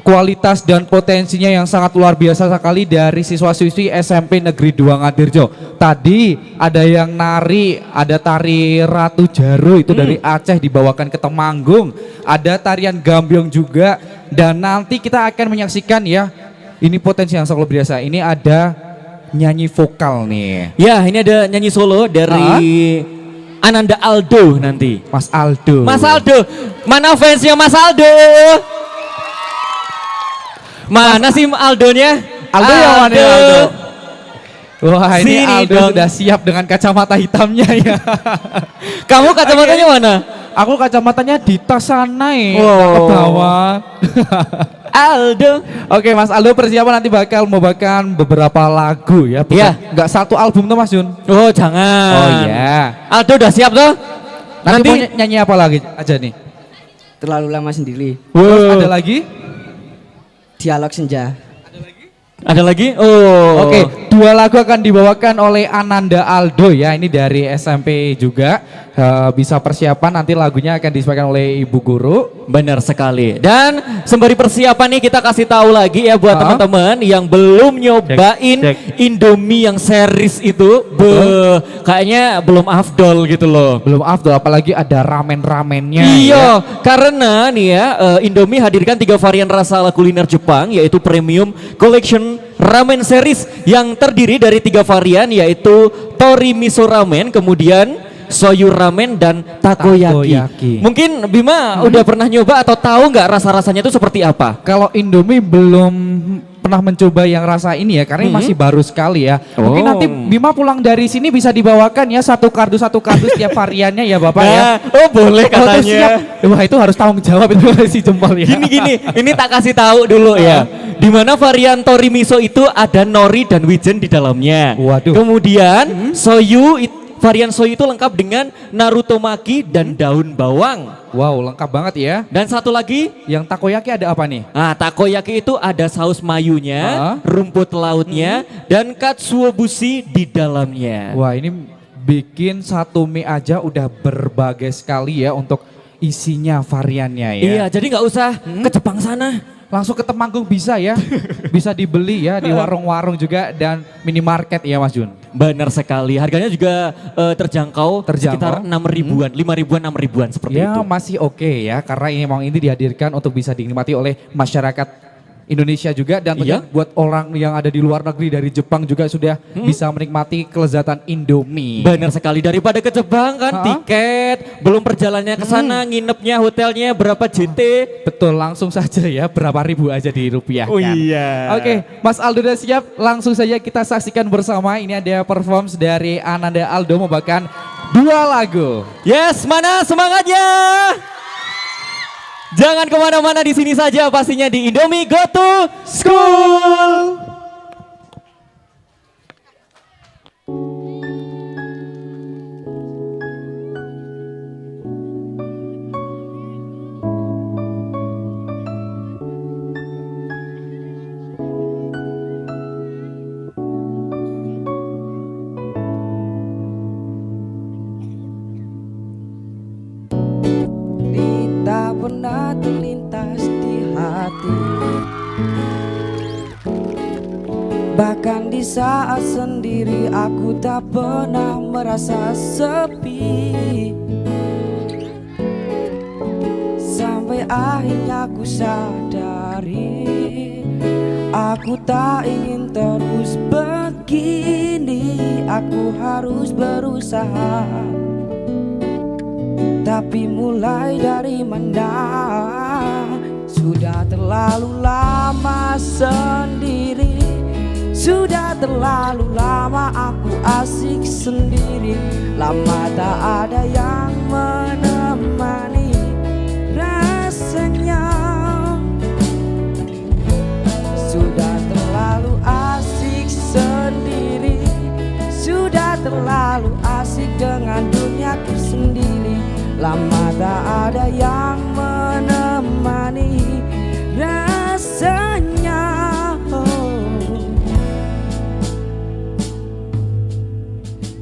kualitas dan potensinya yang sangat luar biasa sekali dari siswa-siswi SMP Negeri 2 Ngadirjo. Tadi ada yang nari, ada tari Ratu Jaru itu dari Aceh dibawakan ke Temanggung. Ada tarian Gambyong juga dan nanti kita akan menyaksikan ya. Ini potensi yang sangat luar biasa. Ini ada nyanyi vokal nih. Ya, ini ada nyanyi solo dari Ananda Aldo nanti. Mas Aldo. Mas Aldo, mana fansnya Mas Aldo? Mana sih Aldonya? Aldo yang mana ya, Aldo? Wah ini Sini Aldo dong. sudah siap dengan kacamata hitamnya ya. Kamu kacamatanya mana? Aku kacamatanya di tas sana ya, Wow. ke bawah. Aldo. Oke Mas Aldo persiapan nanti bakal membawakan beberapa lagu ya. Bukan, Iya. nggak satu album tuh Mas Jun. Oh jangan. Oh iya. Aldo udah siap tuh? Nanti mau nyanyi apa lagi aja nih? Terlalu lama sendiri. Terus ada lagi? Dialog senja. Ada lagi? Oh. Oke, 2 lagu akan dibawakan oleh Ananda Aldo ya. Ini dari SMP juga. Bisa persiapan nanti lagunya akan disampaikan oleh Ibu Guru. Benar sekali. Dan sembari persiapan nih kita kasih tahu lagi ya buat teman-teman yang belum nyobain Indomie yang series itu, kayaknya belum afdol gitu loh. Belum afdol apalagi ada ramen-ramennya. Iya, ya. karena nih ya Indomie hadirkan 3 varian rasa ala kuliner Jepang yaitu Premium Collection Ramen Series yang terdiri dari 3 varian yaitu Tori Miso Ramen, kemudian Soyu Ramen dan Takoyaki. Takoyaki. Mungkin Bima udah pernah nyoba atau tahu nggak rasa-rasanya itu seperti apa? Kalau Indomie belum pernah mencoba yang rasa ini ya karena ini masih baru sekali ya. Mungkin Oh. nanti Bima pulang dari sini bisa dibawakan ya satu kardus tiap variannya ya Bapak ya. Nah, oh boleh Oh, tuh katanya. siap. Wah itu harus tanggung jawab itu si jempol ya. Gini, ini tak kasih tahu dulu ya. Di mana varian Tori Miso itu ada nori dan wijen di dalamnya. Waduh. Kemudian varian soyu itu lengkap dengan Naruto maki dan daun bawang. Wow lengkap banget ya. Dan satu lagi, Yang takoyaki ada apa nih? nah takoyaki itu ada saus mayunya, rumput lautnya, dan katsuobushi di dalamnya. Wah ini bikin satu mie aja udah berbagai sekali ya untuk isinya variannya ya. Iya, jadi nggak usah ke Jepang sana. Langsung ke Temanggung bisa ya. Bisa dibeli ya di warung-warung juga dan minimarket ya Mas Jun. Benar sekali, harganya juga terjangkau, sekitar 6 ribuan, 5 ribuan, 6 ribuan seperti Ya itu. masih oke ya karena ini memang ini dihadirkan untuk bisa dinikmati oleh masyarakat Indonesia juga dan tentunya Iya. buat orang yang ada di luar negeri dari Jepang juga sudah bisa menikmati kelezatan Indomie. Benar sekali, daripada ke Jepang kan Ha? tiket, belum perjalanannya ke sana, nginepnya, hotelnya berapa JT. Betul langsung saja ya berapa ribu aja di rupiah. Oh iya. Oke, Mas Aldo udah siap. Langsung saja kita saksikan bersama. Ini ada performance dari Ananda Aldo membawakan 2 lagu. Yes, mana semangatnya? Jangan kemana-mana, di sini saja pastinya di Indomie Go to School. Di saat sendiri aku tak pernah merasa sepi. Sampai akhirnya aku sadari, aku tak ingin terus begini. Aku harus berusaha. Tapi mulai dari mana? Sudah terlalu lama sendiri. Sudah terlalu lama aku asik sendiri. Lama tak ada yang menemani rasanya. Sudah terlalu asik sendiri. Sudah terlalu asik dengan duniaku sendiri. Lama tak ada yang menemani rasanya.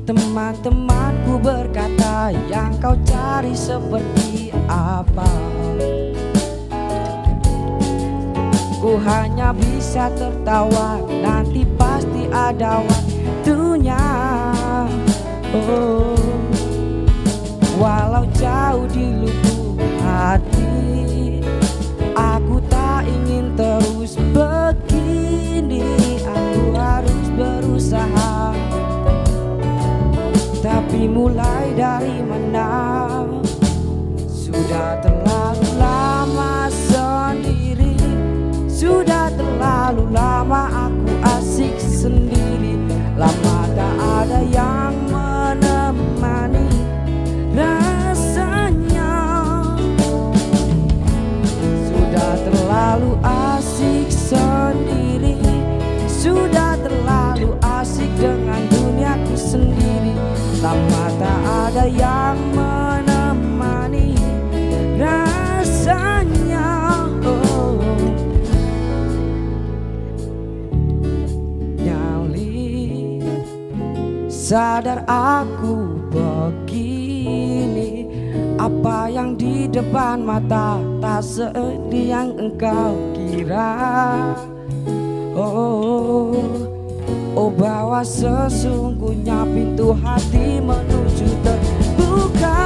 Teman-temanku berkata, yang kau cari seperti apa? Ku hanya bisa tertawa, nanti pasti ada waktunya. Oh, walau jauh di lubuk hati, aku tak ingin terus begini. Aku harus berusaha. Tapi mulai dari mana? Sudah terlalu lama sendiri. Sudah terlalu lama aku asik sendiri. Lama tak ada yang menemani rasanya. Sudah terlalu asik sendiri. Sudah terlalu asik dengan duniaku sendiri. Lama tak ada yang menemani rasanya. Oh, nyali sadar aku begini. Apa yang di depan mata tak seperti yang engkau kira. Oh, bahwa sesungguhnya pintu hati menuju terbuka.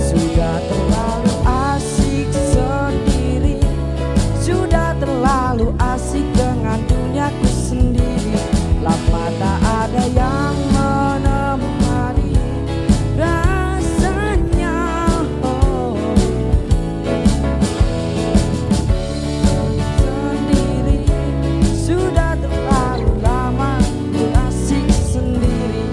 Sudah terlalu asik sendiri. Sudah terlalu asik dengan duniaku sendiri. Lama tak ada yang menemani rasanya. Sendiri. Sudah terlalu lama ku asik sendiri.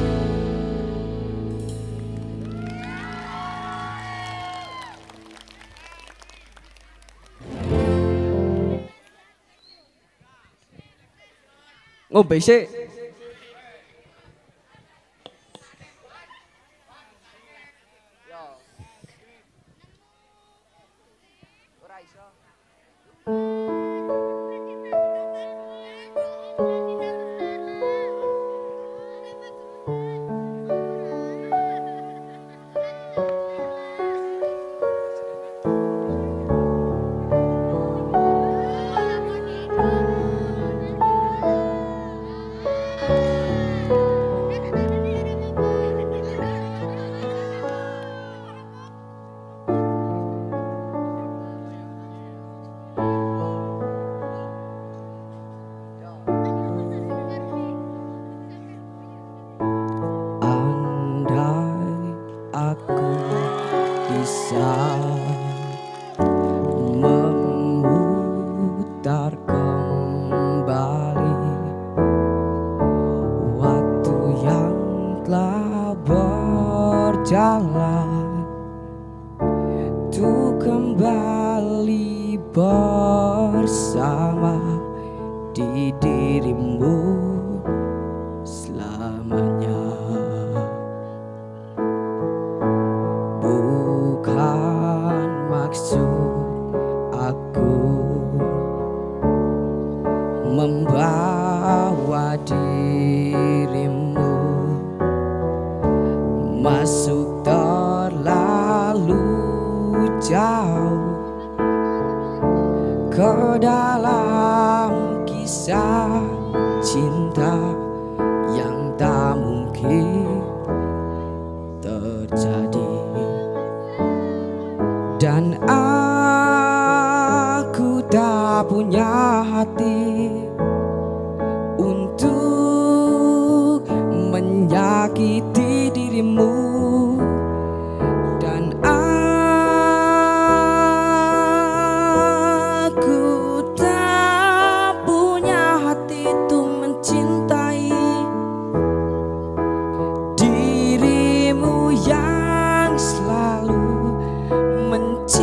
Ngombe sik. Andai aku bisa memutar kembali waktu yang telah berjalan, untuk kembali bersama di dirimu selamanya. Bukan maksud aku membawa dirimu masuk terlalu jauh dalam kisah cinta yang tak mungkin terjadi. Dan aku tak punya hati untuk menyakiti dirimu. Dan aku tak punya hati untuk mencintai dirimu yang selalu mencintai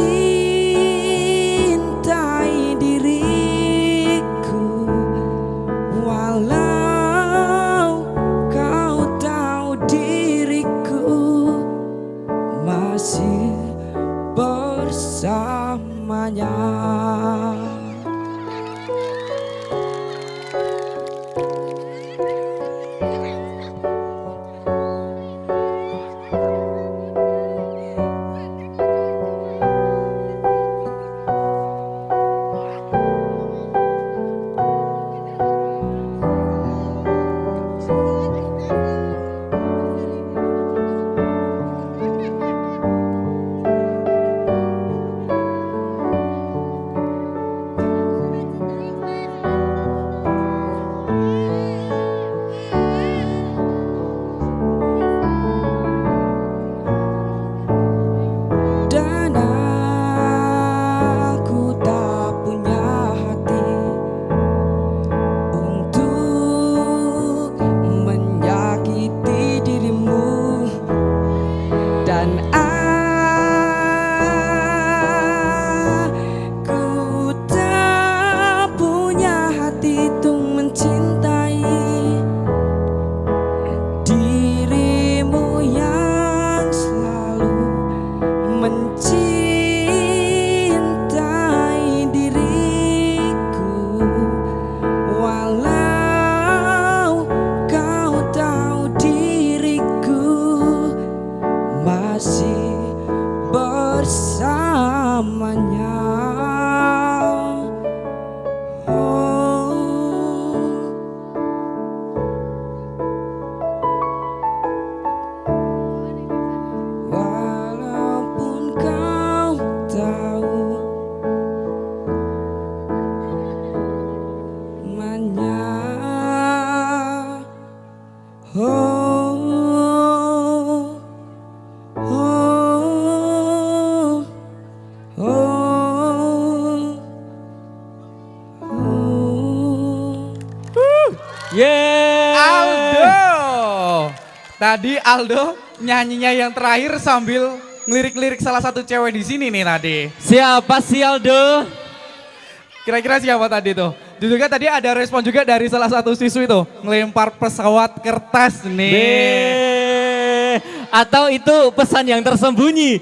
diriku. Walau kau tahu diriku masih bersamanya. Dan aku tak punya hati untuk menyakiti dirimu. Dan aku tak punya hati untuk mencintai dirimu yang selalu mencintai diriku. Walau kau tahu diriku masih bersamanya. Walaupun kau tahu manya. Yeay. Aldo. Tadi Aldo nyanyinya yang terakhir sambil ngelirik-lirik salah satu cewek di sini nih tadi. Siapa sih Aldo? Kira-kira siapa tadi tuh? Juga tadi ada respon juga dari salah satu siswi tuh, ngelempar pesawat kertas nih. Atau itu pesan yang tersembunyi?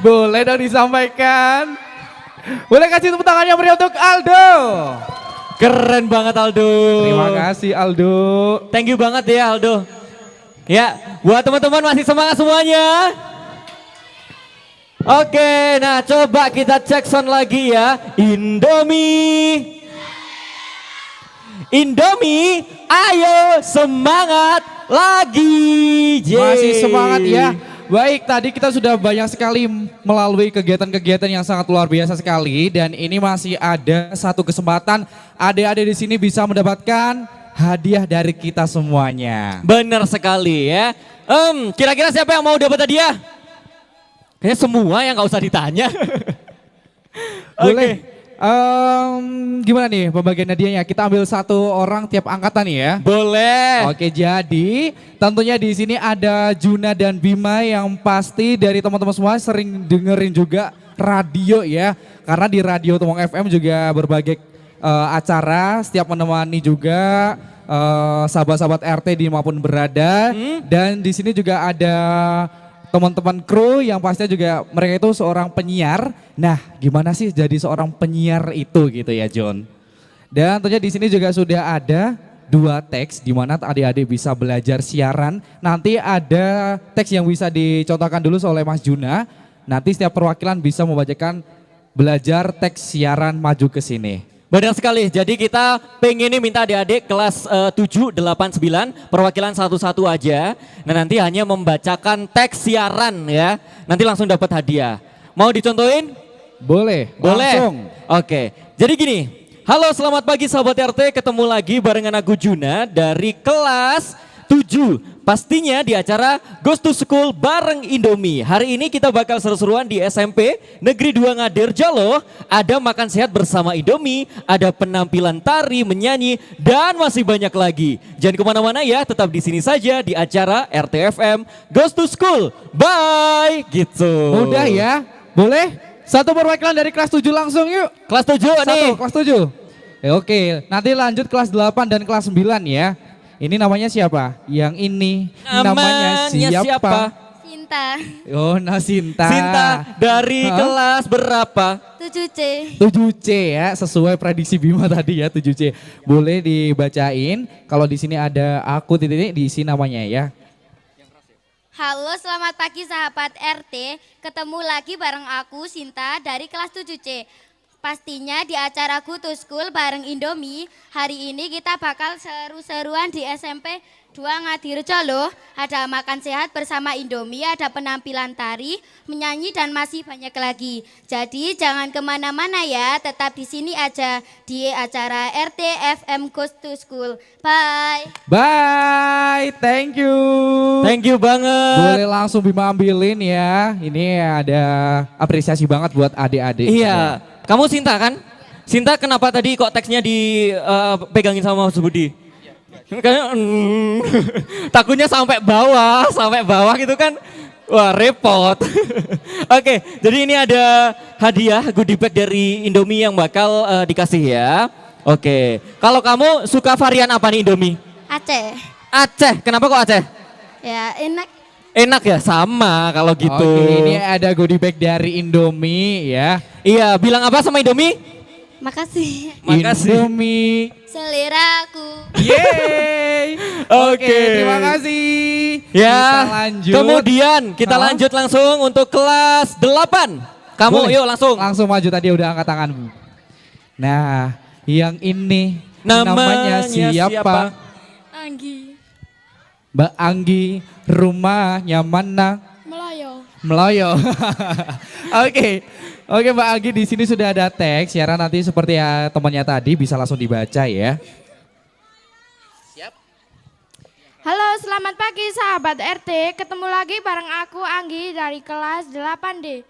Boleh dong disampaikan. Boleh kasih tepuk tangannya meriah untuk Aldo. Keren banget Aldo. Terima kasih Aldo. Thank you banget ya Aldo. Ya, buat teman-teman masih semangat semuanya. Oke, nah coba kita cek sound lagi ya. Indomie. Indomie, ayo semangat lagi. Yeay. Masih semangat ya. Baik, tadi kita sudah banyak sekali melalui kegiatan-kegiatan yang sangat luar biasa sekali. Dan ini masih ada satu kesempatan adik-adik di sini bisa mendapatkan hadiah dari kita semuanya. Benar sekali ya. Kira-kira siapa yang mau dapat hadiah? Kayaknya semua yang nggak usah ditanya. Boleh. Gimana nih pembagian hadiahnya? Kita ambil satu orang tiap angkatan nih ya. Boleh. Oke, jadi tentunya di sini ada Juna dan Bima yang pasti dari teman-teman semua sering dengerin juga radio ya. Karena di Radio Temanggung FM juga berbagai acara, setiap menemani juga sahabat-sahabat RT dimanapun berada. Dan di sini juga ada teman-teman kru yang pastinya juga mereka itu seorang penyiar. Nah, gimana sih jadi seorang penyiar itu gitu ya, John? Dan tentunya di sini juga sudah ada 2 teks di mana adik-adik bisa belajar siaran. Nanti ada teks yang bisa dicontohkan dulu oleh Mas Juna. Nanti setiap perwakilan bisa membacakan belajar teks siaran maju ke sini. Benar sekali, jadi kita pengen nih minta adik-adik kelas 7, 8, 9, perwakilan satu-satu aja. Nah nanti hanya membacakan teks siaran ya, nanti langsung dapat hadiah. Mau dicontohin? Boleh, Boleh? langsung. Oke, jadi gini, halo selamat pagi sahabat RT, ketemu lagi barengan aku Juna dari kelas 7. Pastinya di acara Ghost to School bareng Indomie. Hari ini kita bakal seru-seruan di SMP Negeri 2 Ngadirjo loh. Ada makan sehat bersama Indomie, ada penampilan tari, menyanyi, dan masih banyak lagi. Jangan kemana-mana ya, tetap di sini saja di acara RTFM Ghost to School. Bye! Gitu. Mudah ya, boleh? Satu perwakilan dari kelas 7 langsung yuk. Kelas 7 nih. Kelas 7. Oke, nanti lanjut kelas 8 dan kelas 9 ya. Ini namanya siapa? Yang ini namanya siapa? Sinta. Oh, Sinta. Sinta dari kelas berapa? 7C. 7C ya, sesuai prediksi Bima tadi ya 7C. Boleh dibacain, kalau di sini ada aku titik diisi namanya ya. Halo, selamat pagi sahabat RT. Ketemu lagi bareng aku Sinta dari kelas 7C. Pastinya di acara Go to School bareng Indomie. Hari ini kita bakal seru-seruan di SMP 2 Ngadirjo loh. Ada makan sehat bersama Indomie, ada penampilan tari, menyanyi dan masih banyak lagi. Jadi jangan kemana-mana ya, tetap di sini aja di acara RTFM Go to School. Bye. Bye, thank you. Thank you banget. Boleh langsung Bima ambilin ya. Ini ada apresiasi banget buat adik-adik. Iya, kamu Sinta kan? Sinta kenapa tadi kok teksnya dipegangin sama Mas Budi? Kayak takutnya sampai bawah gitu kan. Wah repot. Oke, jadi ini ada hadiah goodie bag dari Indomie yang bakal dikasih ya. Oke, kalau kamu suka varian apa nih Indomie? Aceh. Aceh, kenapa kok Aceh? Ya enak. Enak ya, sama kalau gitu. Oke, ini ada goodie bag dari Indomie ya. Iya, bilang apa sama Indomie? Makasih. Makasih. Indomie. Seleraku. Yeay. Oke, terima kasih. Ya, Kita lanjut. kemudian kita lanjut langsung untuk kelas 8. Kamu Boleh. yuk langsung. Langsung maju tadi udah angkat tangan. Nah, yang ini Namanya siapa? Anggi. Mbak Anggi, rumahnya mana? Melayu. Meloyo. Oke Mbak Anggi, di sini sudah ada teks. Siaran nanti seperti ya temannya tadi bisa langsung dibaca ya. Halo, selamat pagi sahabat RT. Ketemu lagi bareng aku Anggi dari kelas 8D.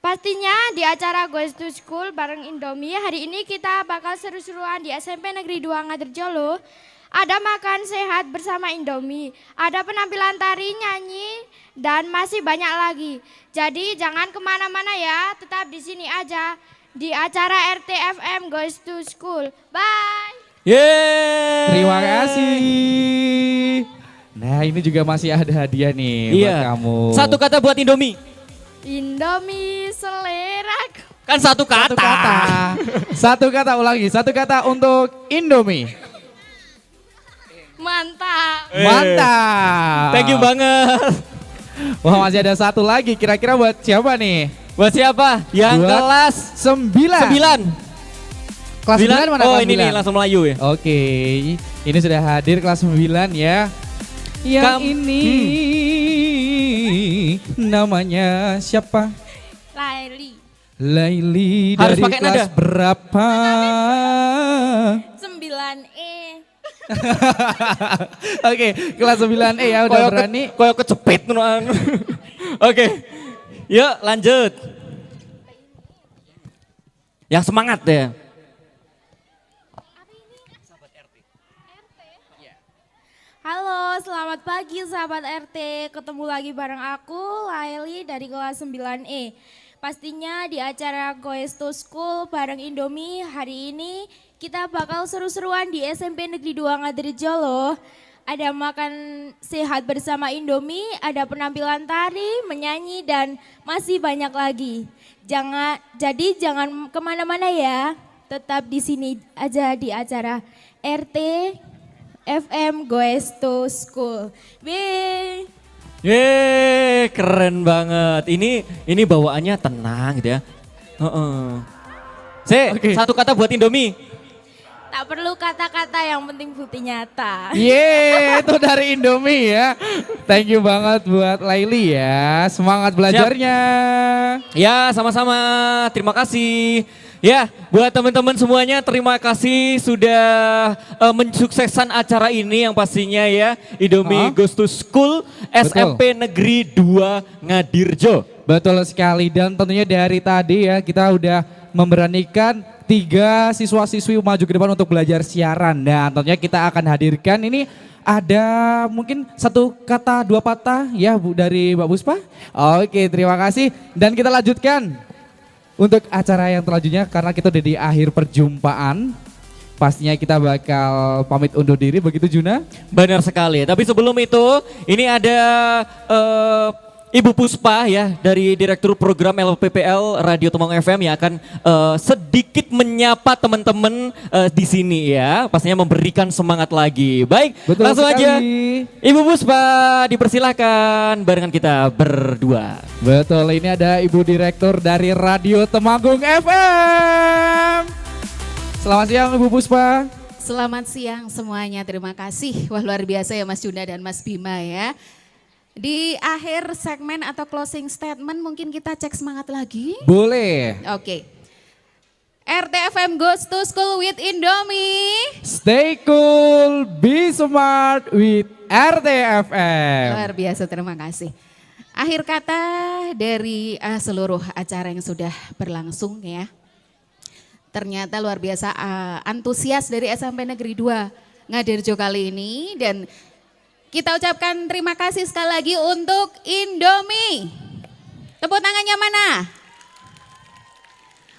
Pastinya di acara Goes to School bareng Indomie. Hari ini kita bakal seru-seruan di SMP Negeri 2 Ngadirjo loh. Ada makan sehat bersama Indomie, ada penampilan tari, nyanyi, dan masih banyak lagi. Jadi jangan kemana-mana ya, tetap di sini aja di acara RTFM Goes to School. Bye. Yeay. Terima kasih. Nah ini juga masih ada hadiah nih buat kamu. Satu kata buat Indomie. Indomie seleraku. Kan satu kata. Satu kata ulangi, satu kata untuk Indomie. Mantap. Mantap. Thank you banget. Wah masih ada satu lagi, kira-kira buat siapa nih? Buat siapa? Yang Buat kelas 9. Kelas 9 mana Oh kelas ini 9? nih langsung Melayu ya. Oke, ini sudah hadir kelas 9 ya. Yang ini namanya siapa? Laili. Laili Harus dari pakai kelas nada. berapa? 9E. Oke, kelas 9E ya udah berani. Koyo kecepet nuan. Oke. Yuk lanjut. Yang semangat ya. Halo, selamat pagi sahabat RT. Ketemu lagi bareng aku, Laili dari kelas 9E. Pastinya di acara Goes to School bareng Indomie hari ini kita bakal seru-seruan di SMP Negeri 2 Ngadirjo loh. Ada makan sehat bersama Indomie, ada penampilan tari, menyanyi, dan masih banyak lagi. Jadi jangan kemana-mana ya, tetap di sini aja di acara RT FM Goes to School. Bye. Yeay, keren banget. Ini bawaannya tenang gitu ya. Satu kata buat Indomie. Tak perlu kata-kata, yang penting bukti nyata. Yeay, itu dari Indomie ya. Thank you banget buat Laili ya. Semangat belajarnya. Ya, sama-sama. Terima kasih. Ya, buat teman-teman semuanya terima kasih sudah mensukseskan acara ini yang pastinya ya. Indomie Goes to School SMP Negeri 2 Ngadirjo. Betul sekali, dan tentunya dari tadi ya kita udah memberanikan 3 siswa-siswi maju ke depan untuk belajar siaran. Dan tentunya kita akan hadirkan ini ada mungkin 1 kata 2 patah ya Bu dari Mbak Puspa. Oke, terima kasih. Dan kita lanjutkan untuk acara yang selanjutnya karena kita udah di akhir perjumpaan. Pastinya kita bakal pamit undur diri, begitu Juna? Benar sekali. Tapi sebelum itu ini ada Ibu Puspa ya dari Direktur Program LPPL Radio Temanggung FM yang akan sedikit menyapa teman-teman di sini ya. Pastinya memberikan semangat lagi. Baik, betul langsung sekali. aja Ibu Puspa dipersilahkan barengan kita berdua. Betul, ini ada Ibu Direktur dari Radio Temanggung FM. Selamat siang Ibu Puspa. Selamat siang semuanya, terima kasih. Wah, luar biasa ya Mas Juna dan Mas Bima ya. Di akhir segmen atau closing statement mungkin kita cek semangat lagi. Boleh. Oke. RTFM Goes to School with Indomie. Stay cool, be smart with RTFM. Luar biasa, terima kasih. Akhir kata dari seluruh acara yang sudah berlangsung ya. Ternyata luar biasa antusias dari SMP Negeri 2 Ngadirjo kali ini, dan kita ucapkan terima kasih sekali lagi untuk Indomie. Tepuk tangannya mana?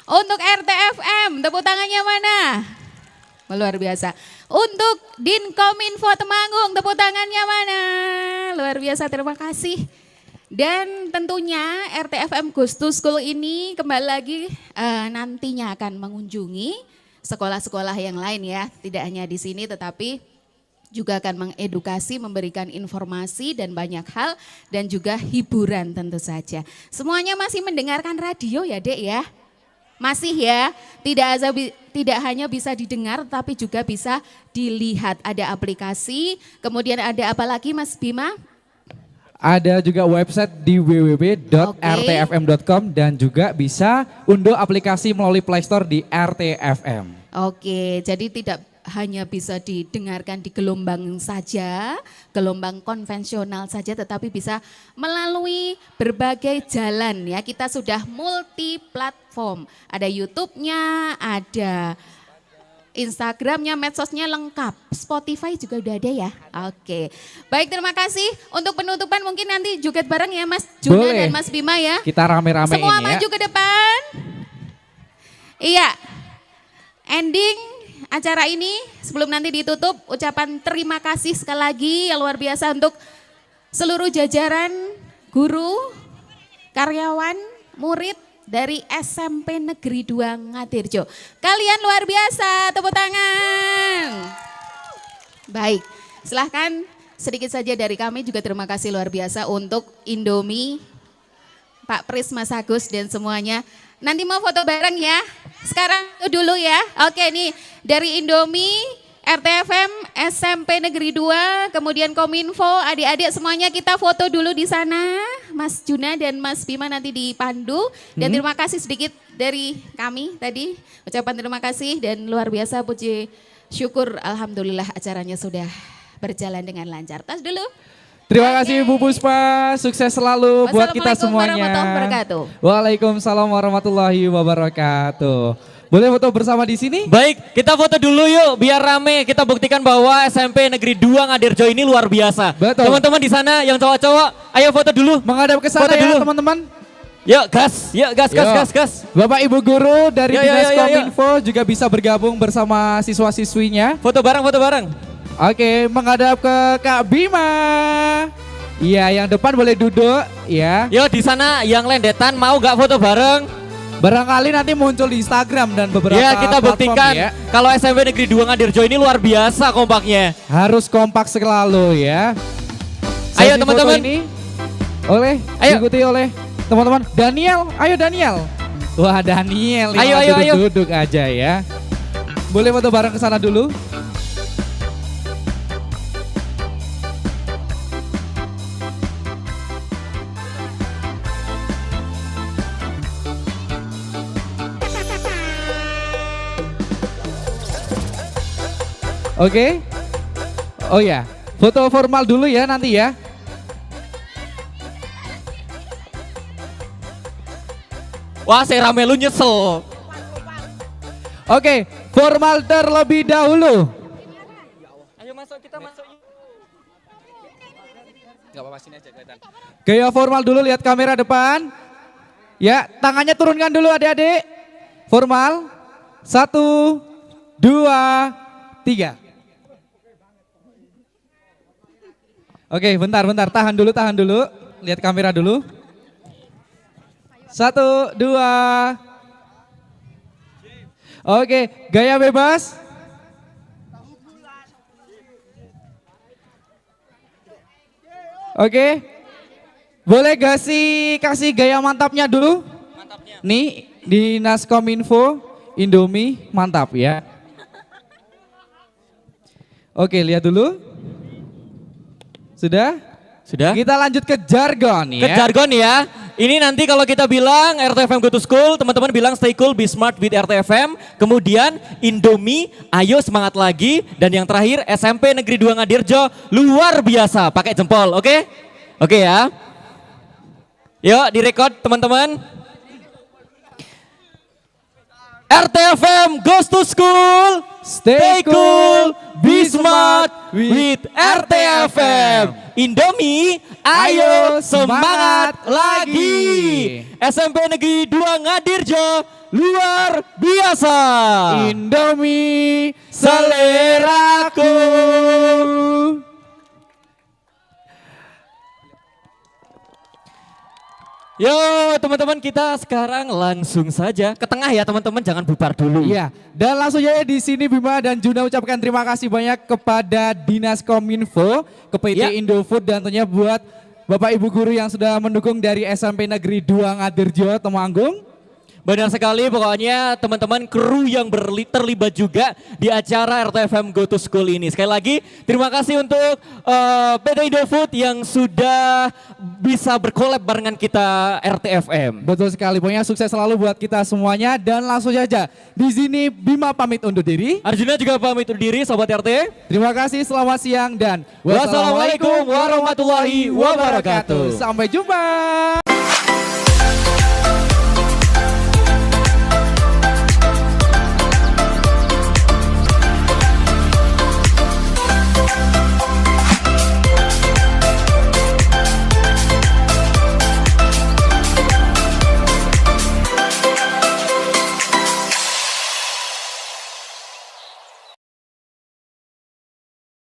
Untuk RTFM, tepuk tangannya mana? Luar biasa. Untuk Dinkominfo Temanggung, tepuk tangannya mana? Luar biasa, terima kasih. Dan tentunya RTFM Goes to School ini kembali lagi nantinya akan mengunjungi sekolah-sekolah yang lain ya. Tidak hanya di sini tetapi juga akan mengedukasi, memberikan informasi dan banyak hal dan juga hiburan tentu saja. Semuanya masih mendengarkan radio ya Dek ya? Masih ya? Tidak hanya bisa didengar tapi juga bisa dilihat. Ada aplikasi, kemudian ada apa lagi Mas Bima? Ada juga website di www.rtfm.com dan juga bisa unduh aplikasi melalui Play Store di RTFM. Oke, jadi tidak hanya bisa didengarkan di gelombang saja, gelombang konvensional saja, tetapi bisa melalui berbagai jalan ya. Kita sudah multi platform, ada YouTube-nya, ada Instagramnya, medsosnya lengkap, Spotify juga udah ada ya. Oke, baik, terima kasih. Untuk penutupan mungkin nanti joget bareng ya Mas Juna dan Mas Bima ya. Kita rame-rame ini ya. Semua maju ke depan. Iya, ending acara ini sebelum nanti ditutup, ucapan terima kasih sekali lagi yang luar biasa untuk seluruh jajaran guru, karyawan, murid dari SMP Negeri 2 Ngadirjo. Kalian luar biasa, tepuk tangan. Baik, silahkan sedikit saja dari kami juga terima kasih luar biasa untuk Indomie, Pak Pris, Mas Agus dan semuanya. Nanti mau foto bareng ya. Sekarang itu dulu ya. Oke, nih dari Indomie, RTFM, SMP Negeri 2, kemudian Kominfo, adik-adik semuanya kita foto dulu di sana. Mas Juna dan Mas Bima nanti dipandu. Dan terima kasih sedikit dari kami tadi. Ucapan terima kasih dan luar biasa, puji syukur alhamdulillah acaranya sudah berjalan dengan lancar. Tas dulu. Terima kasih Ibu Puspa, sukses selalu buat kita semuanya. Warahmatullahi wabarakatuh. Waalaikumsalam warahmatullahi wabarakatuh. Boleh foto bersama di sini? Baik, kita foto dulu yuk biar rame. Kita buktikan bahwa SMP Negeri 2 Ngadirjo ini luar biasa. Betul. Teman-teman di sana yang cowok-cowok, ayo foto dulu. Menghadap ke sana ya teman-teman. Yuk gas. Bapak Ibu guru dari Dinas Kominfo juga bisa bergabung bersama siswa-siswinya. Foto bareng. Oke, menghadap ke Kak Bima. Iya, yang depan boleh duduk ya. Yo di sana yang lendetan mau gak foto bareng? Barangkali nanti muncul di Instagram dan beberapa ya, kita buktikan ya. Kalau SMP Negeri 2 Ngadirjo ini luar biasa kompaknya. Harus kompak selalu ya. Ayo teman-teman. Ini diikuti oleh teman-teman. Daniel, ayo Daniel. Wah, Daniel, Ayo. duduk aja ya. Boleh foto bareng ke sana dulu? Oke. Oh ya, foto formal dulu ya nanti ya. Wah, saya rame lu nyesel. Oke, formal terlebih dahulu. Ayo masuk, kita masuk. Gak apa-apa, sini aja kelihatan. Gaya formal dulu, lihat kamera depan. Ya, tangannya turunkan dulu adik-adik. Formal. 1, 2, 3. Oke, bentar. Tahan dulu. Lihat kamera dulu. 1, 2. Oke, gaya bebas. Oke. Boleh gak sih kasih gaya mantapnya dulu? Mantapnya. Nih, Dinas Kominfo, Indomie, mantap ya. Oke, lihat dulu. Sudah? Kita lanjut ke jargon ya. Ke jargon ya. Ini nanti kalau kita bilang RTFM Go to School, teman-teman bilang stay cool, be smart with RTFM. Kemudian Indomie, ayo semangat lagi. Dan yang terakhir SMP Negeri 2 Ngadirjo, luar biasa. Pakai jempol, oke? Oke ya. Yuk direkod teman-teman. RTFM goes to school, stay cool, be smart with RTFM. Indomie, ayo semangat lagi. SMP Negeri 2 Ngadirjo, luar biasa. Indomie, seleraku. Yo teman-teman, kita sekarang langsung saja ke tengah ya teman-teman, jangan bubar dulu. Iya, dan langsung aja di sini Bima dan Juna ucapkan terima kasih banyak kepada Dinas Kominfo, ke PT Indofood dan tentunya buat Bapak Ibu guru yang sudah mendukung dari SMP Negeri 2 Ngadirjo Temanggung. Benar sekali, pokoknya teman-teman kru yang terlibat juga di acara RTFM Go to School ini. Sekali lagi terima kasih untuk PT Indofood yang sudah bisa berkolab barengan kita RTFM. Betul sekali, pokoknya sukses selalu buat kita semuanya dan langsung saja di sini Bima pamit undur diri. Arjuna juga pamit undur diri, Sobat RT. Terima kasih, selamat siang dan wassalamualaikum warahmatullahi wabarakatuh. Sampai jumpa.